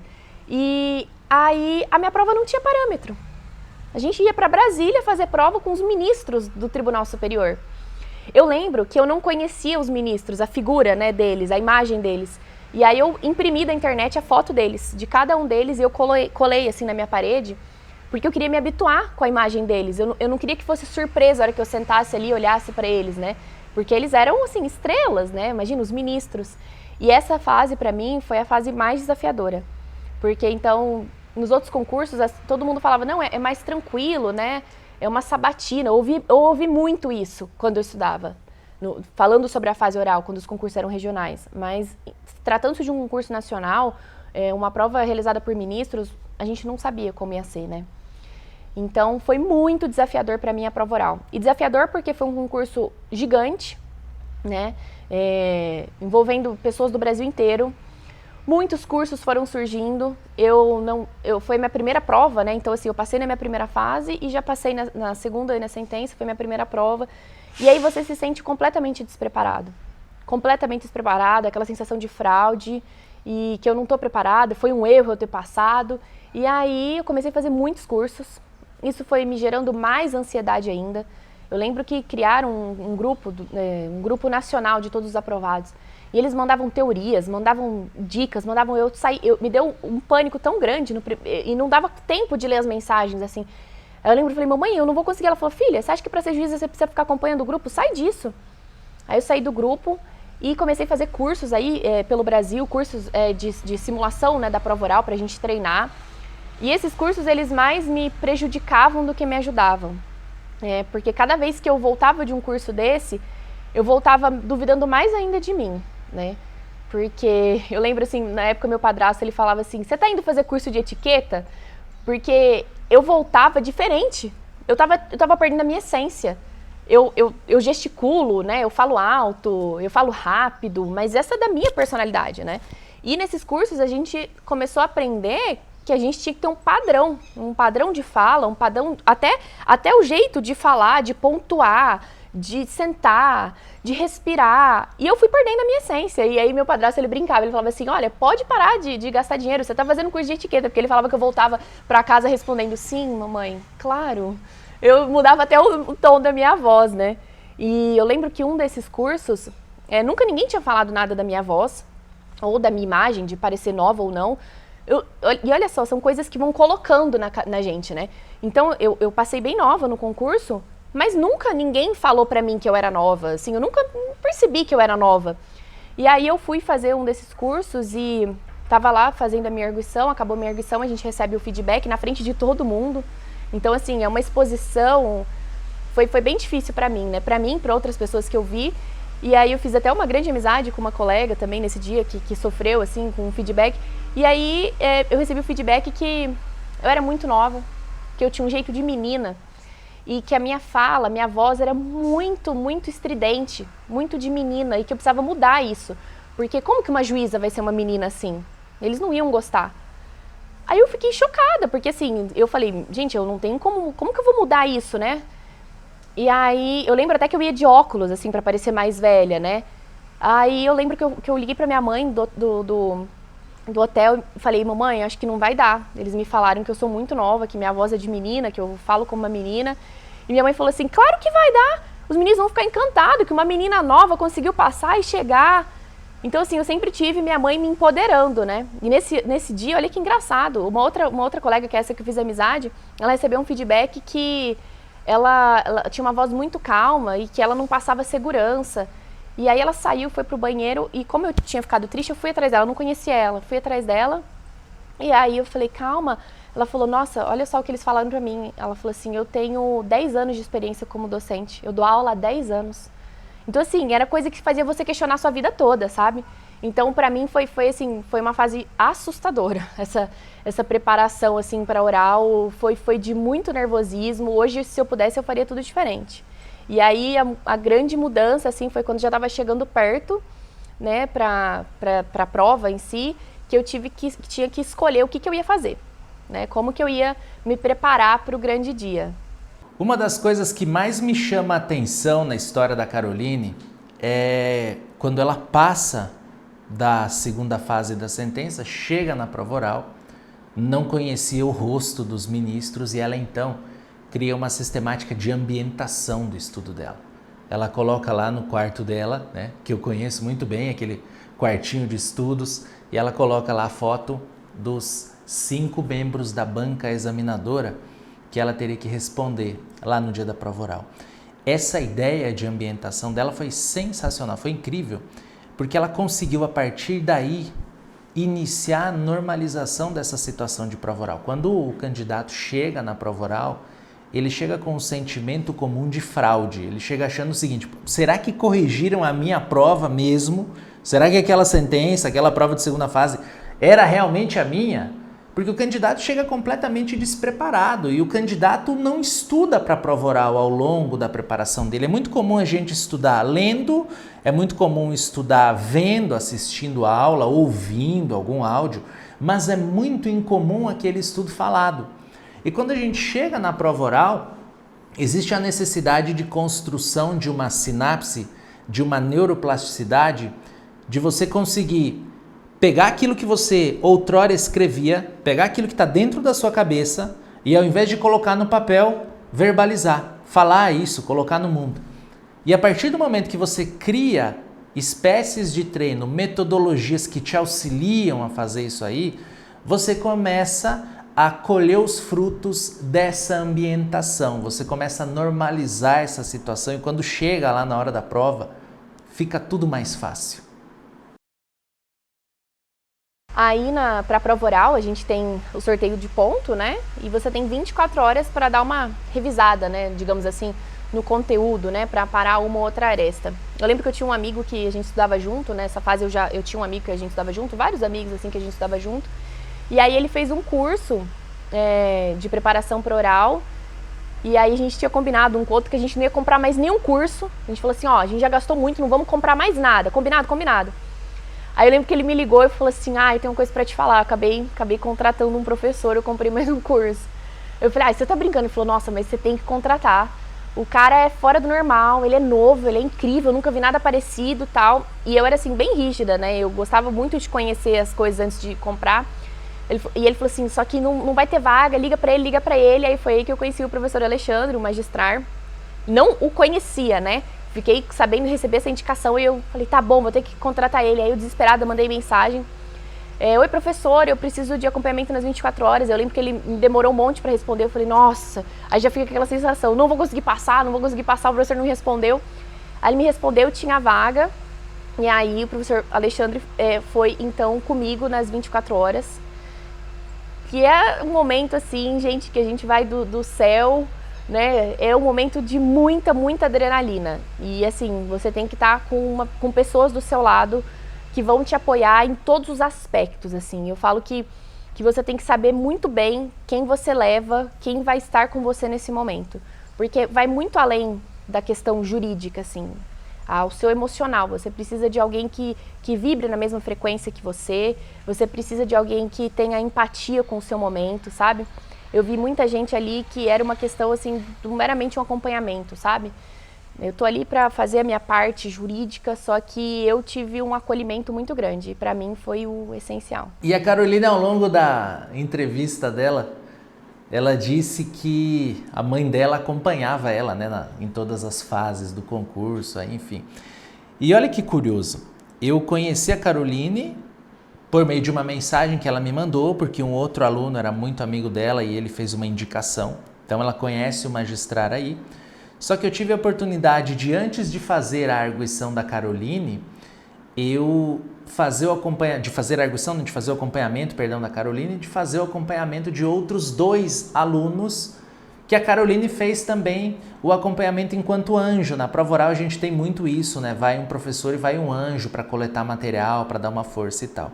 E aí a minha prova não tinha parâmetro. A gente ia para Brasília fazer prova com os ministros do Tribunal Superior. Eu lembro que eu não conhecia os ministros, a figura, né, deles, a imagem deles. E aí eu imprimi da internet a foto deles, de cada um deles, e eu colei assim na minha parede, porque eu queria me habituar com a imagem deles. Eu não queria que fosse surpresa a hora que eu sentasse ali e olhasse para eles, né? Porque eles eram, assim, estrelas, né? Imagina, os ministros. E essa fase, para mim, foi a fase mais desafiadora. Porque, então, nos outros concursos, todo mundo falava, não, é mais tranquilo, né? É uma sabatina. Eu ouvi muito isso quando eu estudava, falando sobre a fase oral, quando os concursos eram regionais. Mas, tratando-se de um concurso nacional, uma prova realizada por ministros, a gente não sabia como ia ser, né? Então, foi muito desafiador para mim a prova oral. E desafiador porque foi um concurso gigante, né? Envolvendo pessoas do Brasil inteiro. Muitos cursos foram surgindo, foi minha primeira prova, né? Então, assim, eu passei na minha primeira fase e já passei na segunda e na sentença, foi minha primeira prova. E aí você se sente completamente despreparado. Completamente despreparado, aquela sensação de fraude e que eu não estou preparada, foi um erro eu ter passado. E aí eu comecei a fazer muitos cursos, isso foi me gerando mais ansiedade ainda. Eu lembro que criaram um grupo nacional de todos os aprovados. E eles mandavam teorias, mandavam dicas, me deu um pânico tão grande e não dava tempo de ler as mensagens, assim. Aí eu lembro, falei, mamãe, eu não vou conseguir. Ela falou, filha, você acha que para ser juíza você precisa ficar acompanhando o grupo? Sai disso. Aí eu saí do grupo e comecei a fazer cursos aí pelo Brasil, cursos de simulação, né, da prova oral pra gente treinar. E esses cursos, eles mais me prejudicavam do que me ajudavam. Porque cada vez que eu voltava de um curso desse, eu voltava duvidando mais ainda de mim, né? Porque eu lembro, assim, na época meu padrasto, ele falava assim, você tá indo fazer curso de etiqueta? Porque eu voltava diferente, eu tava perdendo a minha essência. Eu gesticulo, né? Eu falo alto, eu falo rápido, mas essa é da minha personalidade, né? E nesses cursos a gente começou a aprender que a gente tinha que ter um padrão de fala, um padrão, até o jeito de falar, de pontuar, de sentar, de respirar. E eu fui perdendo a minha essência. E aí meu padrasto, ele brincava, ele falava assim, olha, pode parar de gastar dinheiro, você tá fazendo curso de etiqueta, porque ele falava que eu voltava pra casa respondendo, sim, mamãe, claro. Eu mudava até o tom da minha voz, né? E eu lembro que um desses cursos, nunca ninguém tinha falado nada da minha voz, ou da minha imagem, de parecer nova ou não. E olha só, são coisas que vão colocando na gente, né? Então, eu passei bem nova no concurso, mas nunca ninguém falou pra mim que eu era nova, assim, eu nunca percebi que eu era nova. E aí eu fui fazer um desses cursos e tava lá fazendo a minha arguição, acabou a minha arguição, a gente recebe o feedback na frente de todo mundo. Então, assim, é uma exposição, foi bem difícil pra mim, né? Pra mim, pra outras pessoas que eu vi. E aí eu fiz até uma grande amizade com uma colega também nesse dia que sofreu, assim, com o feedback. E aí eu recebi o feedback que eu era muito nova, que eu tinha um jeito de menina e que a minha fala, minha voz era muito, muito estridente, muito de menina e que eu precisava mudar isso. Porque como que uma juíza vai ser uma menina assim? Eles não iam gostar. Aí eu fiquei chocada, porque assim, eu falei, gente, eu não tenho como que eu vou mudar isso, né? E aí, eu lembro até que eu ia de óculos, assim, pra parecer mais velha, né? Aí eu lembro que eu liguei pra minha mãe do hotel e falei, mamãe, acho que não vai dar. Eles me falaram que eu sou muito nova, que minha voz é de menina, que eu falo como uma menina. E minha mãe falou assim, claro que vai dar! Os meninos vão ficar encantados que uma menina nova conseguiu passar e chegar. Então, assim, eu sempre tive minha mãe me empoderando, né? E nesse dia, olha que engraçado, uma outra colega, que é essa que eu fiz amizade, ela recebeu um feedback que ela tinha uma voz muito calma e que ela não passava segurança. E aí ela saiu, foi pro banheiro e como eu tinha ficado triste, eu fui atrás dela, eu não conhecia ela, fui atrás dela. E aí eu falei, calma. Ela falou, nossa, olha só o que eles falaram pra mim. Ela falou assim, eu tenho 10 anos de experiência como docente, eu dou aula há 10 anos. Então, assim, era coisa que fazia você questionar a sua vida toda, sabe? Então, pra mim, foi uma fase assustadora, essa preparação, assim, pra oral, foi de muito nervosismo. Hoje, se eu pudesse, eu faria tudo diferente. E aí, a grande mudança, assim, foi quando já estava chegando perto, né, pra prova em si, que eu tinha que escolher o que eu ia fazer, né, como que eu ia me preparar para o grande dia. Uma das coisas que mais me chama a atenção na história da Caroline é quando ela passa da segunda fase da sentença, chega na prova oral, não conhecia o rosto dos ministros e ela então cria uma sistemática de ambientação do estudo dela. Ela coloca lá no quarto dela, né, que eu conheço muito bem, aquele quartinho de estudos, e ela coloca lá a foto dos 5 membros da banca examinadora que ela teria que responder lá no dia da prova oral. Essa ideia de ambientação dela foi sensacional, foi incrível, porque ela conseguiu a partir daí iniciar a normalização dessa situação de prova oral. Quando o candidato chega na prova oral, ele chega com um sentimento comum de fraude, ele chega achando o seguinte, será que corrigiram a minha prova mesmo? Será que aquela sentença, aquela prova de segunda fase era realmente a minha? Porque o candidato chega completamente despreparado e o candidato não estuda para a prova oral ao longo da preparação dele. É muito comum a gente estudar lendo, é muito comum estudar vendo, assistindo a aula, ouvindo algum áudio, mas é muito incomum aquele estudo falado. E quando a gente chega na prova oral, existe a necessidade de construção de uma sinapse, de uma neuroplasticidade, de você conseguir pegar aquilo que você outrora escrevia, pegar aquilo que está dentro da sua cabeça e ao invés de colocar no papel, verbalizar, falar isso, colocar no mundo. E a partir do momento que você cria espécies de treino, metodologias que te auxiliam a fazer isso aí, você começa a colher os frutos dessa ambientação, você começa a normalizar essa situação e quando chega lá na hora da prova, fica tudo mais fácil. Aí, para a prova oral, a gente tem o sorteio de ponto, né? E você tem 24 horas para dar uma revisada, né? Digamos assim, no conteúdo, né? Para parar uma ou outra aresta. Eu lembro que eu tinha um amigo que a gente estudava junto, nessa fase eu tinha um amigo que a gente estudava junto, vários amigos assim que a gente estudava junto. E aí ele fez um curso de preparação para oral. E aí a gente tinha combinado um com o outro que a gente não ia comprar mais nenhum curso. A gente falou assim, ó, a gente já gastou muito, não vamos comprar mais nada. Combinado? Combinado. Aí eu lembro que ele me ligou e falou assim, eu tenho uma coisa pra te falar, acabei contratando um professor, eu comprei mais um curso. Eu falei, você tá brincando? Ele falou, nossa, mas você tem que contratar. O cara é fora do normal, ele é novo, ele é incrível, eu nunca vi nada parecido e tal. E eu era assim, bem rígida, né? Eu gostava muito de conhecer as coisas antes de comprar. E ele falou assim, só que não vai ter vaga, liga pra ele. Aí foi aí que eu conheci o professor Alexandre, o magistrar. Não o conhecia, né? Fiquei sabendo receber essa indicação e eu falei, tá bom, vou ter que contratar ele. Aí eu desesperada mandei mensagem. Oi, professor, eu preciso de acompanhamento nas 24 horas. Eu lembro que ele me demorou um monte para responder. Eu falei, nossa, aí já fica aquela sensação, não vou conseguir passar, o professor não me respondeu. Aí ele me respondeu, tinha vaga. E aí o professor Alexandre foi então comigo nas 24 horas. Que é um momento assim, gente, que a gente vai do céu, né? É um momento de muita adrenalina. E assim, você tem que estar com pessoas do seu lado que vão te apoiar em todos os aspectos, assim. Eu falo que você tem que saber muito bem quem você leva, quem vai estar com você nesse momento. Porque vai muito além da questão jurídica, assim, ao seu emocional. Você precisa de alguém que vibre na mesma frequência que você precisa de alguém que tenha empatia com o seu momento, sabe? eu vi muita gente ali que era uma questão assim, meramente um acompanhamento, sabe? Eu tô ali para fazer a minha parte jurídica, só que eu tive um acolhimento muito grande. Para mim foi o essencial. E a Carolina, ao longo da entrevista dela, ela disse que a mãe dela acompanhava ela, né, em todas as fases do concurso, enfim. E olha que curioso, eu conheci a Caroline por meio de uma mensagem que ela me mandou, porque um outro aluno era muito amigo dela e ele fez uma indicação. Então ela conhece o magistrar aí. Só que eu tive a oportunidade de, antes de fazer a arguição da Caroline, de fazer o acompanhamento da Caroline, de fazer o acompanhamento de outros 2 alunos que a Caroline fez também o acompanhamento enquanto anjo. Na prova oral a gente tem muito isso, né? Vai um professor e vai um anjo para coletar material, para dar uma força e tal.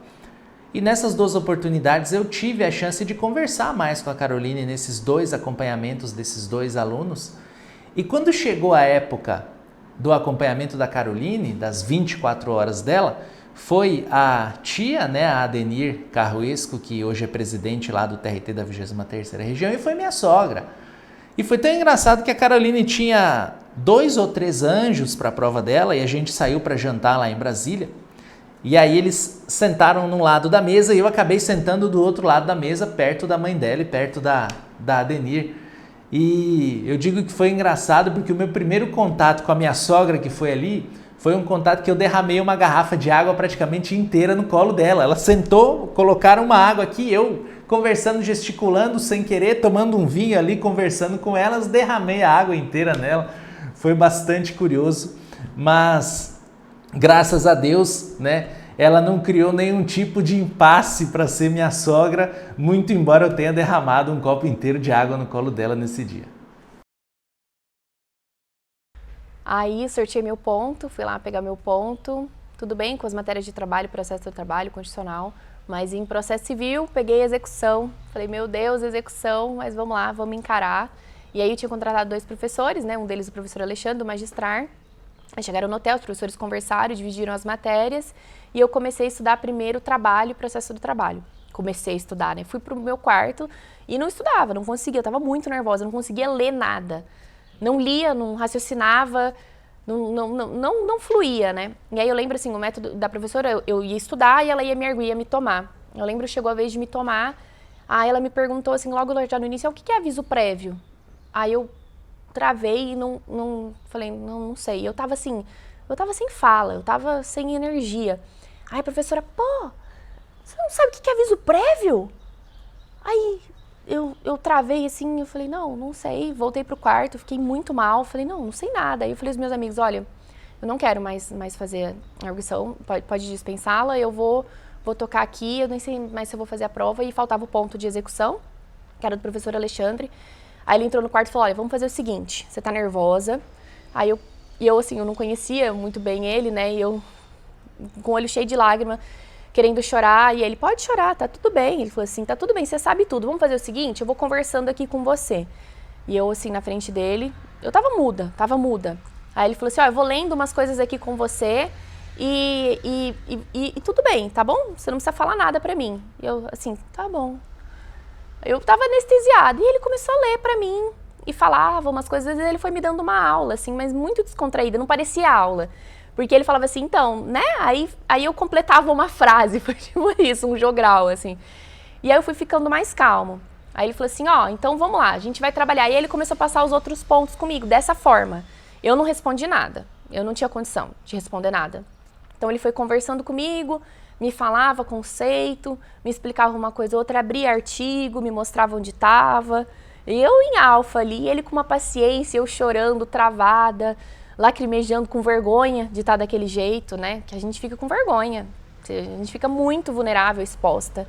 E nessas 2 oportunidades eu tive a chance de conversar mais com a Caroline nesses 2 acompanhamentos desses 2 alunos. E quando chegou a época do acompanhamento da Caroline, das 24 horas dela, foi a tia, né, a Adenir Carruesco, que hoje é presidente lá do TRT da 23ª Região, e foi minha sogra. E foi tão engraçado que a Caroline tinha 2 ou 3 anjos para a prova dela, e a gente saiu para jantar lá em Brasília. E aí eles sentaram num lado da mesa e eu acabei sentando do outro lado da mesa, perto da mãe dela e perto da Adenir. E eu digo que foi engraçado porque o meu primeiro contato com a minha sogra, que foi ali, foi um contato que eu derramei uma garrafa de água praticamente inteira no colo dela. Ela sentou, colocaram uma água aqui, eu conversando, gesticulando, sem querer, tomando um vinho ali, conversando com elas, derramei a água inteira nela. Foi bastante curioso, mas graças a Deus, né, ela não criou nenhum tipo de impasse para ser minha sogra, muito embora eu tenha derramado um copo inteiro de água no colo dela nesse dia. Aí sorteei meu ponto, fui lá pegar meu ponto, tudo bem com as matérias de trabalho, processo de trabalho, constitucional, mas em processo civil peguei execução, falei, meu Deus, execução, mas vamos lá, vamos encarar. E aí eu tinha contratado 2 professores, né, um deles o professor Alexandre, do magistrar. Aí chegaram no hotel, os professores conversaram, dividiram as matérias e eu comecei a estudar primeiro trabalho e processo do trabalho. Comecei a estudar, né? Fui pro meu quarto e não estudava, não conseguia, eu estava muito nervosa, não conseguia ler nada. Não lia, não raciocinava, não fluía, né? E aí eu lembro assim, o método da professora, eu ia estudar e ela ia me arguir, ia me tomar. Eu lembro, chegou a vez de me tomar, aí ela me perguntou assim, logo já no início, o que é aviso prévio? Aí eu travei e falei, não sei. Eu tava assim, eu tava sem fala, eu tava sem energia. Aí a professora, pô, você não sabe o que é aviso prévio? Aí eu travei assim, eu falei, não sei. Voltei pro quarto, fiquei muito mal, falei, não sei nada. Aí eu falei aos meus amigos, olha, eu não quero mais fazer a arguição, pode dispensá-la, eu vou tocar aqui, eu nem sei mais se eu vou fazer a prova. E faltava o ponto de execução, que era do professor Alexandre. Aí ele entrou no quarto e falou, olha, vamos fazer o seguinte, você tá nervosa. Aí eu assim, eu não conhecia muito bem ele, né, e eu com o olho cheio de lágrima, querendo chorar, e ele, pode chorar, tá tudo bem. Ele falou assim, tá tudo bem, você sabe tudo, vamos fazer o seguinte, eu vou conversando aqui com você. E eu assim, na frente dele, eu tava muda. Aí ele falou assim, ó, eu vou lendo umas coisas aqui com você e tudo bem, tá bom? Você não precisa falar nada pra mim. E eu assim, tá bom. Eu tava anestesiada, e ele começou a ler pra mim, e falava umas coisas, e ele foi me dando uma aula, assim, mas muito descontraída, não parecia aula. Porque ele falava assim, então, né, aí eu completava uma frase, foi tipo isso, um jogral, assim. E aí eu fui ficando mais calmo. Aí ele falou assim, ó, então vamos lá, a gente vai trabalhar. E aí ele começou a passar os outros pontos comigo, dessa forma. Eu não respondi nada, eu não tinha condição de responder nada. Então ele foi conversando comigo, me falava conceito, me explicava uma coisa ou outra, abria artigo, me mostrava onde estava. E eu em alfa ali, ele com uma paciência, eu chorando, travada, lacrimejando, com vergonha de estar daquele jeito, né? Que a gente fica com vergonha, a gente fica muito vulnerável, exposta.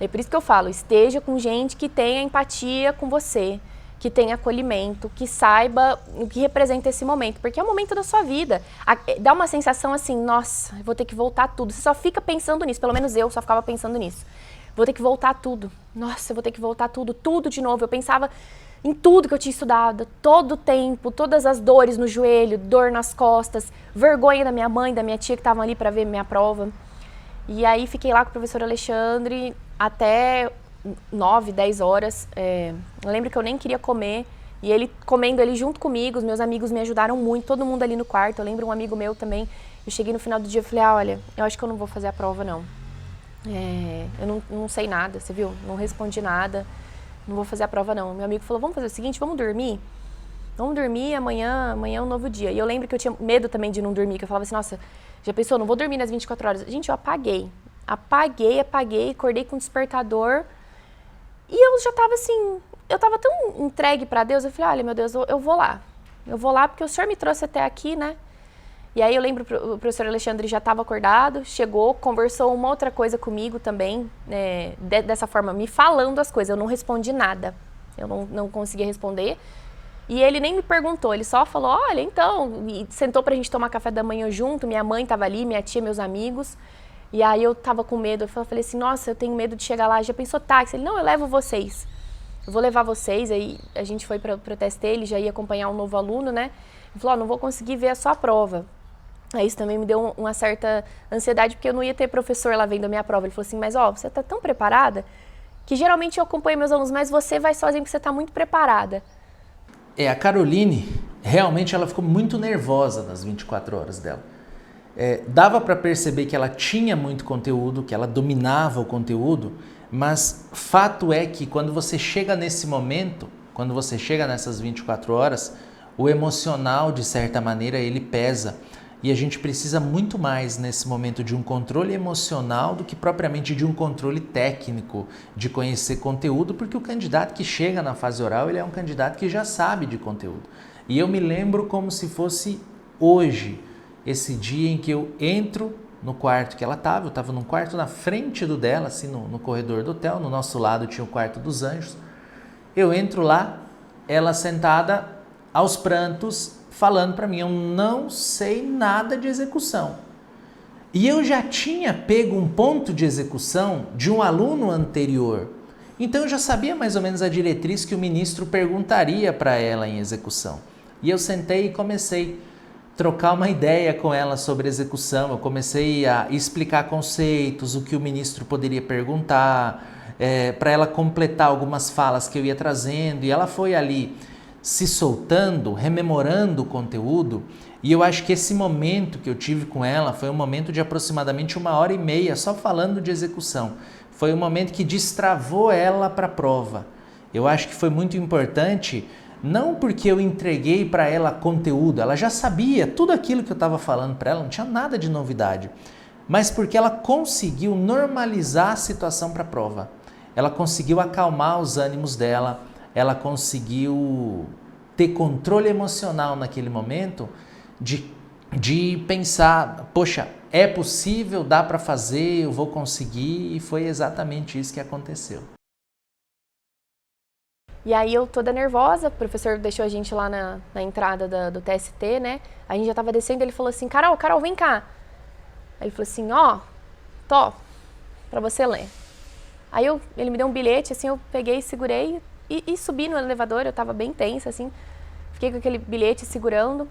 É por isso que eu falo, esteja com gente que tenha empatia com você, que tenha acolhimento, que saiba o que representa esse momento, porque é o momento da sua vida. Dá uma sensação assim, nossa, eu vou ter que voltar tudo. Você só fica pensando nisso, pelo menos eu só ficava pensando nisso. Vou ter que voltar tudo. Nossa, eu vou ter que voltar tudo de novo. Eu pensava em tudo que eu tinha estudado, todo o tempo, todas as dores no joelho, dor nas costas, vergonha da minha mãe, da minha tia que estavam ali para ver minha prova. E aí fiquei lá com o professor Alexandre até 9, 10 horas. Eu lembro que eu nem queria comer. E ele comendo ali junto comigo, os meus amigos me ajudaram muito, todo mundo ali no quarto. Eu lembro um amigo meu também, eu cheguei no final do dia e falei, olha, eu acho que eu não vou fazer a prova não. Eu não sei nada, você viu? Não respondi nada, não vou fazer a prova não. Meu amigo falou, vamos fazer o seguinte, vamos dormir? Vamos dormir, amanhã é um novo dia. E eu lembro que eu tinha medo também de não dormir, que eu falava assim, nossa, já pensou, não vou dormir nas 24 horas. Gente, eu apaguei, acordei com o despertador e eu já tava assim, eu tava tão entregue pra Deus, eu falei, olha, meu Deus, eu vou lá. Eu vou lá porque o Senhor me trouxe até aqui, né? E aí eu lembro, o professor Alexandre já estava acordado, chegou, conversou uma outra coisa comigo também, dessa forma, me falando as coisas. Eu não respondi nada, eu não conseguia responder. E ele nem me perguntou, ele só falou, olha, então, e sentou pra gente tomar café da manhã junto, minha mãe tava ali, minha tia, meus amigos. E aí eu tava com medo, eu falei assim, nossa, eu tenho medo de chegar lá, já pensou táxi? Ele, não, eu levo vocês. Eu vou levar vocês, aí a gente foi para o TST, ele já ia acompanhar um novo aluno, né? Ele falou, não vou conseguir ver a sua prova. Aí isso também me deu uma certa ansiedade, porque eu não ia ter professor lá vendo a minha prova. Ele falou assim, mas ó, você tá tão preparada, que geralmente eu acompanho meus alunos, mas você vai sozinha porque você tá muito preparada. A Caroline, realmente ela ficou muito nervosa nas 24 horas dela. Dava para perceber que ela tinha muito conteúdo, que ela dominava o conteúdo, mas fato é que quando você chega nesse momento, quando você chega nessas 24 horas, o emocional, de certa maneira, ele pesa. E a gente precisa muito mais nesse momento de um controle emocional do que propriamente de um controle técnico, de conhecer conteúdo, porque o candidato que chega na fase oral, ele é um candidato que já sabe de conteúdo. E eu me lembro como se fosse hoje, esse dia em que eu entro no quarto que ela estava, eu estava num quarto na frente do dela, assim, no corredor do hotel, no nosso lado tinha o quarto dos anjos. Eu entro lá, ela sentada aos prantos, falando para mim, eu não sei nada de execução. E eu já tinha pego um ponto de execução de um aluno anterior. Então eu já sabia mais ou menos a diretriz que o ministro perguntaria para ela em execução. E eu sentei e comecei a trocar uma ideia com ela sobre execução. Eu comecei a explicar conceitos, o que o ministro poderia perguntar, para ela completar algumas falas que eu ia trazendo. E ela foi ali se soltando, rememorando o conteúdo, e eu acho que esse momento que eu tive com ela foi um momento de aproximadamente 1h30 só falando de execução. Foi um momento que destravou ela para a prova. Eu acho que foi muito importante, não porque eu entreguei para ela conteúdo, ela já sabia tudo aquilo que eu estava falando para ela, não tinha nada de novidade, mas porque ela conseguiu normalizar a situação para a prova. Ela conseguiu acalmar os ânimos dela, ela conseguiu ter controle emocional naquele momento de pensar, poxa, é possível, dá para fazer, eu vou conseguir, e foi exatamente isso que aconteceu. E aí eu toda nervosa, o professor deixou a gente lá na entrada do TST, né? A gente já tava descendo, ele falou assim, Carol, vem cá. Aí ele falou assim, pra você ler. Aí ele me deu um bilhete, assim, eu peguei, segurei, e subi no elevador, eu tava bem tensa, assim, fiquei com aquele bilhete segurando.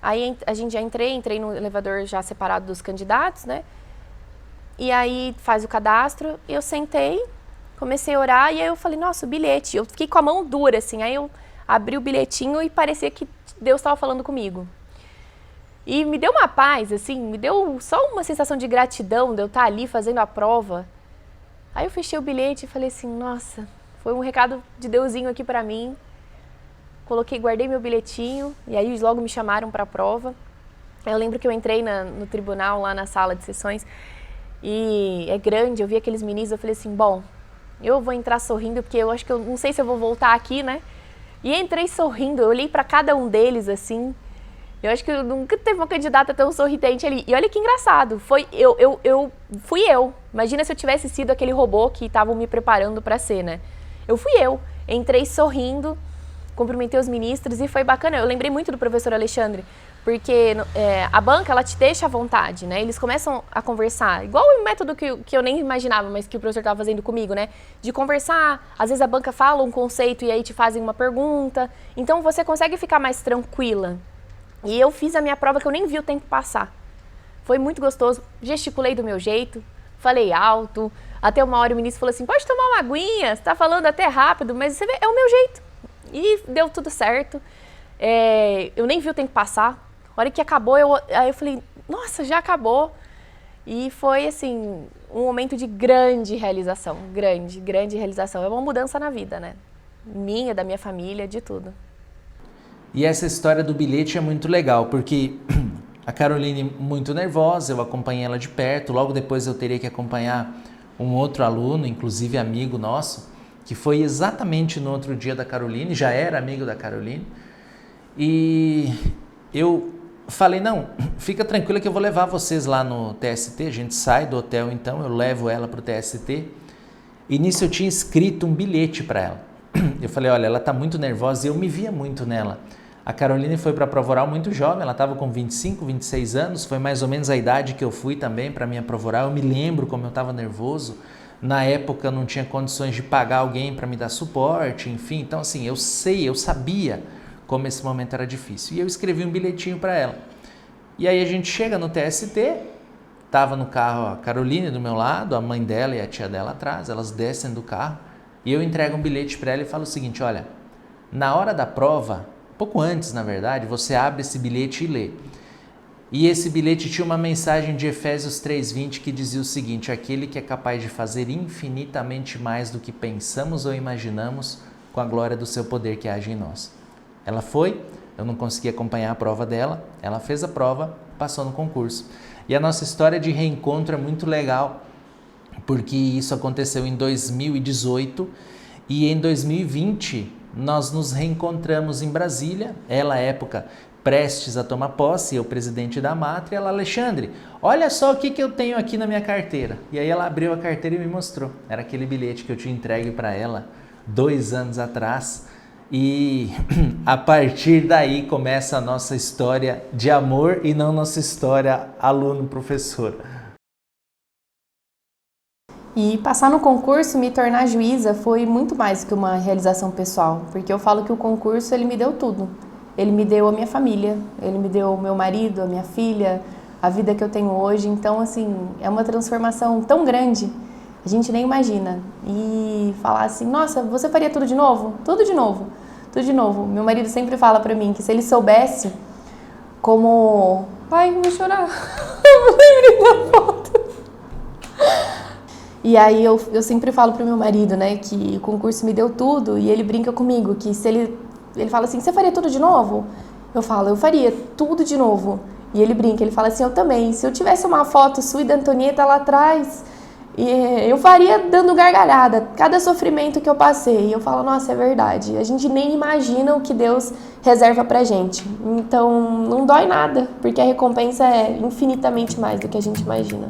Aí a gente já entrei no elevador já separado dos candidatos, né? E aí faz o cadastro, eu sentei, comecei a orar, e aí eu falei, nossa, o bilhete. Eu fiquei com a mão dura, assim, aí eu abri o bilhetinho e parecia que Deus estava falando comigo. E me deu uma paz, assim, me deu só uma sensação de gratidão de eu estar ali fazendo a prova. Aí eu fechei o bilhete e falei assim, nossa, foi um recado de Deusinho aqui pra mim. Guardei meu bilhetinho e aí logo me chamaram pra prova. Eu lembro que eu entrei no tribunal, lá na sala de sessões, e é grande, eu vi aqueles meninos, eu falei assim, bom, eu vou entrar sorrindo, porque eu acho que eu não sei se eu vou voltar aqui, né? E entrei sorrindo, eu olhei pra cada um deles, assim, eu acho que eu nunca teve uma candidata tão sorridente ali. E olha que engraçado, fui eu. Imagina se eu tivesse sido aquele robô que estavam me preparando pra ser, né? Fui eu. Entrei sorrindo, cumprimentei os ministros e foi bacana. Eu lembrei muito do professor Alexandre, porque a banca, ela te deixa à vontade, né? Eles começam a conversar, igual o método que eu nem imaginava, mas que o professor estava fazendo comigo, né? De conversar, às vezes a banca fala um conceito e aí te fazem uma pergunta. Então você consegue ficar mais tranquila. E eu fiz a minha prova que eu nem vi o tempo passar. Foi muito gostoso, gesticulei do meu jeito, falei alto. Até uma hora o ministro falou assim, pode tomar uma aguinha, você tá falando até rápido, mas você vê, é o meu jeito. E deu tudo certo. Eu nem vi o tempo passar. A hora que acabou, aí eu falei, nossa, já acabou. E foi, assim, um momento de grande realização. Grande realização. É uma mudança na vida, né? Minha, da minha família, de tudo. E essa história do bilhete é muito legal, porque a Caroline muito nervosa, eu acompanhei ela de perto, logo depois eu teria que acompanhar um outro aluno, inclusive amigo nosso, que foi exatamente no outro dia da Caroline, já era amigo da Caroline, e eu falei, não, fica tranquila que eu vou levar vocês lá no TST, a gente sai do hotel então, eu levo ela para o TST, e nisso eu tinha escrito um bilhete para ela. Eu falei, olha, ela está muito nervosa e eu me via muito nela. A Caroline foi para a prova oral muito jovem, ela estava com 25, 26 anos, foi mais ou menos a idade que eu fui também para a minha prova oral. Eu me lembro como eu estava nervoso. Na época eu não tinha condições de pagar alguém para me dar suporte, enfim. Então assim, eu sabia como esse momento era difícil. E eu escrevi um bilhetinho para ela. E aí a gente chega no TST, estava no carro a Caroline do meu lado, a mãe dela e a tia dela atrás, elas descem do carro e eu entrego um bilhete para ela e falo o seguinte, olha, na hora da prova, pouco antes, na verdade, você abre esse bilhete e lê. E esse bilhete tinha uma mensagem de Efésios 3:20 que dizia o seguinte, aquele que é capaz de fazer infinitamente mais do que pensamos ou imaginamos com a glória do seu poder que age em nós. Ela foi, eu não consegui acompanhar a prova dela, ela fez a prova, passou no concurso. E a nossa história de reencontro é muito legal, porque isso aconteceu em 2018 e em 2020 nós nos reencontramos em Brasília, ela à época prestes a tomar posse, eu presidente da Matra, e ela, Alexandre, olha só o que eu tenho aqui na minha carteira. E aí ela abriu a carteira e me mostrou. Era aquele bilhete que eu tinha entregue para ela 2 anos atrás. E a partir daí começa a nossa história de amor e não nossa história aluno-professor. E passar no concurso, me tornar juíza, foi muito mais que uma realização pessoal, porque eu falo que o concurso, ele me deu tudo. Ele me deu a minha família, ele me deu o meu marido, a minha filha, a vida que eu tenho hoje. Então, assim, é uma transformação tão grande, a gente nem imagina. E falar assim, nossa, você faria tudo de novo? Tudo de novo, tudo de novo. Meu marido sempre fala pra mim que se ele soubesse como... Ai, eu vou chorar. Eu lembrei da foto. E aí eu sempre falo pro meu marido, né, que o concurso me deu tudo, e ele brinca comigo, que se ele fala assim, você faria tudo de novo? Eu falo, eu faria tudo de novo. E ele brinca, ele fala assim, eu também. Se eu tivesse uma foto sua e da Antonieta lá atrás, eu faria dando gargalhada, cada sofrimento que eu passei. E eu falo, nossa, é verdade. A gente nem imagina o que Deus reserva pra gente. Então, não dói nada, porque a recompensa é infinitamente mais do que a gente imagina.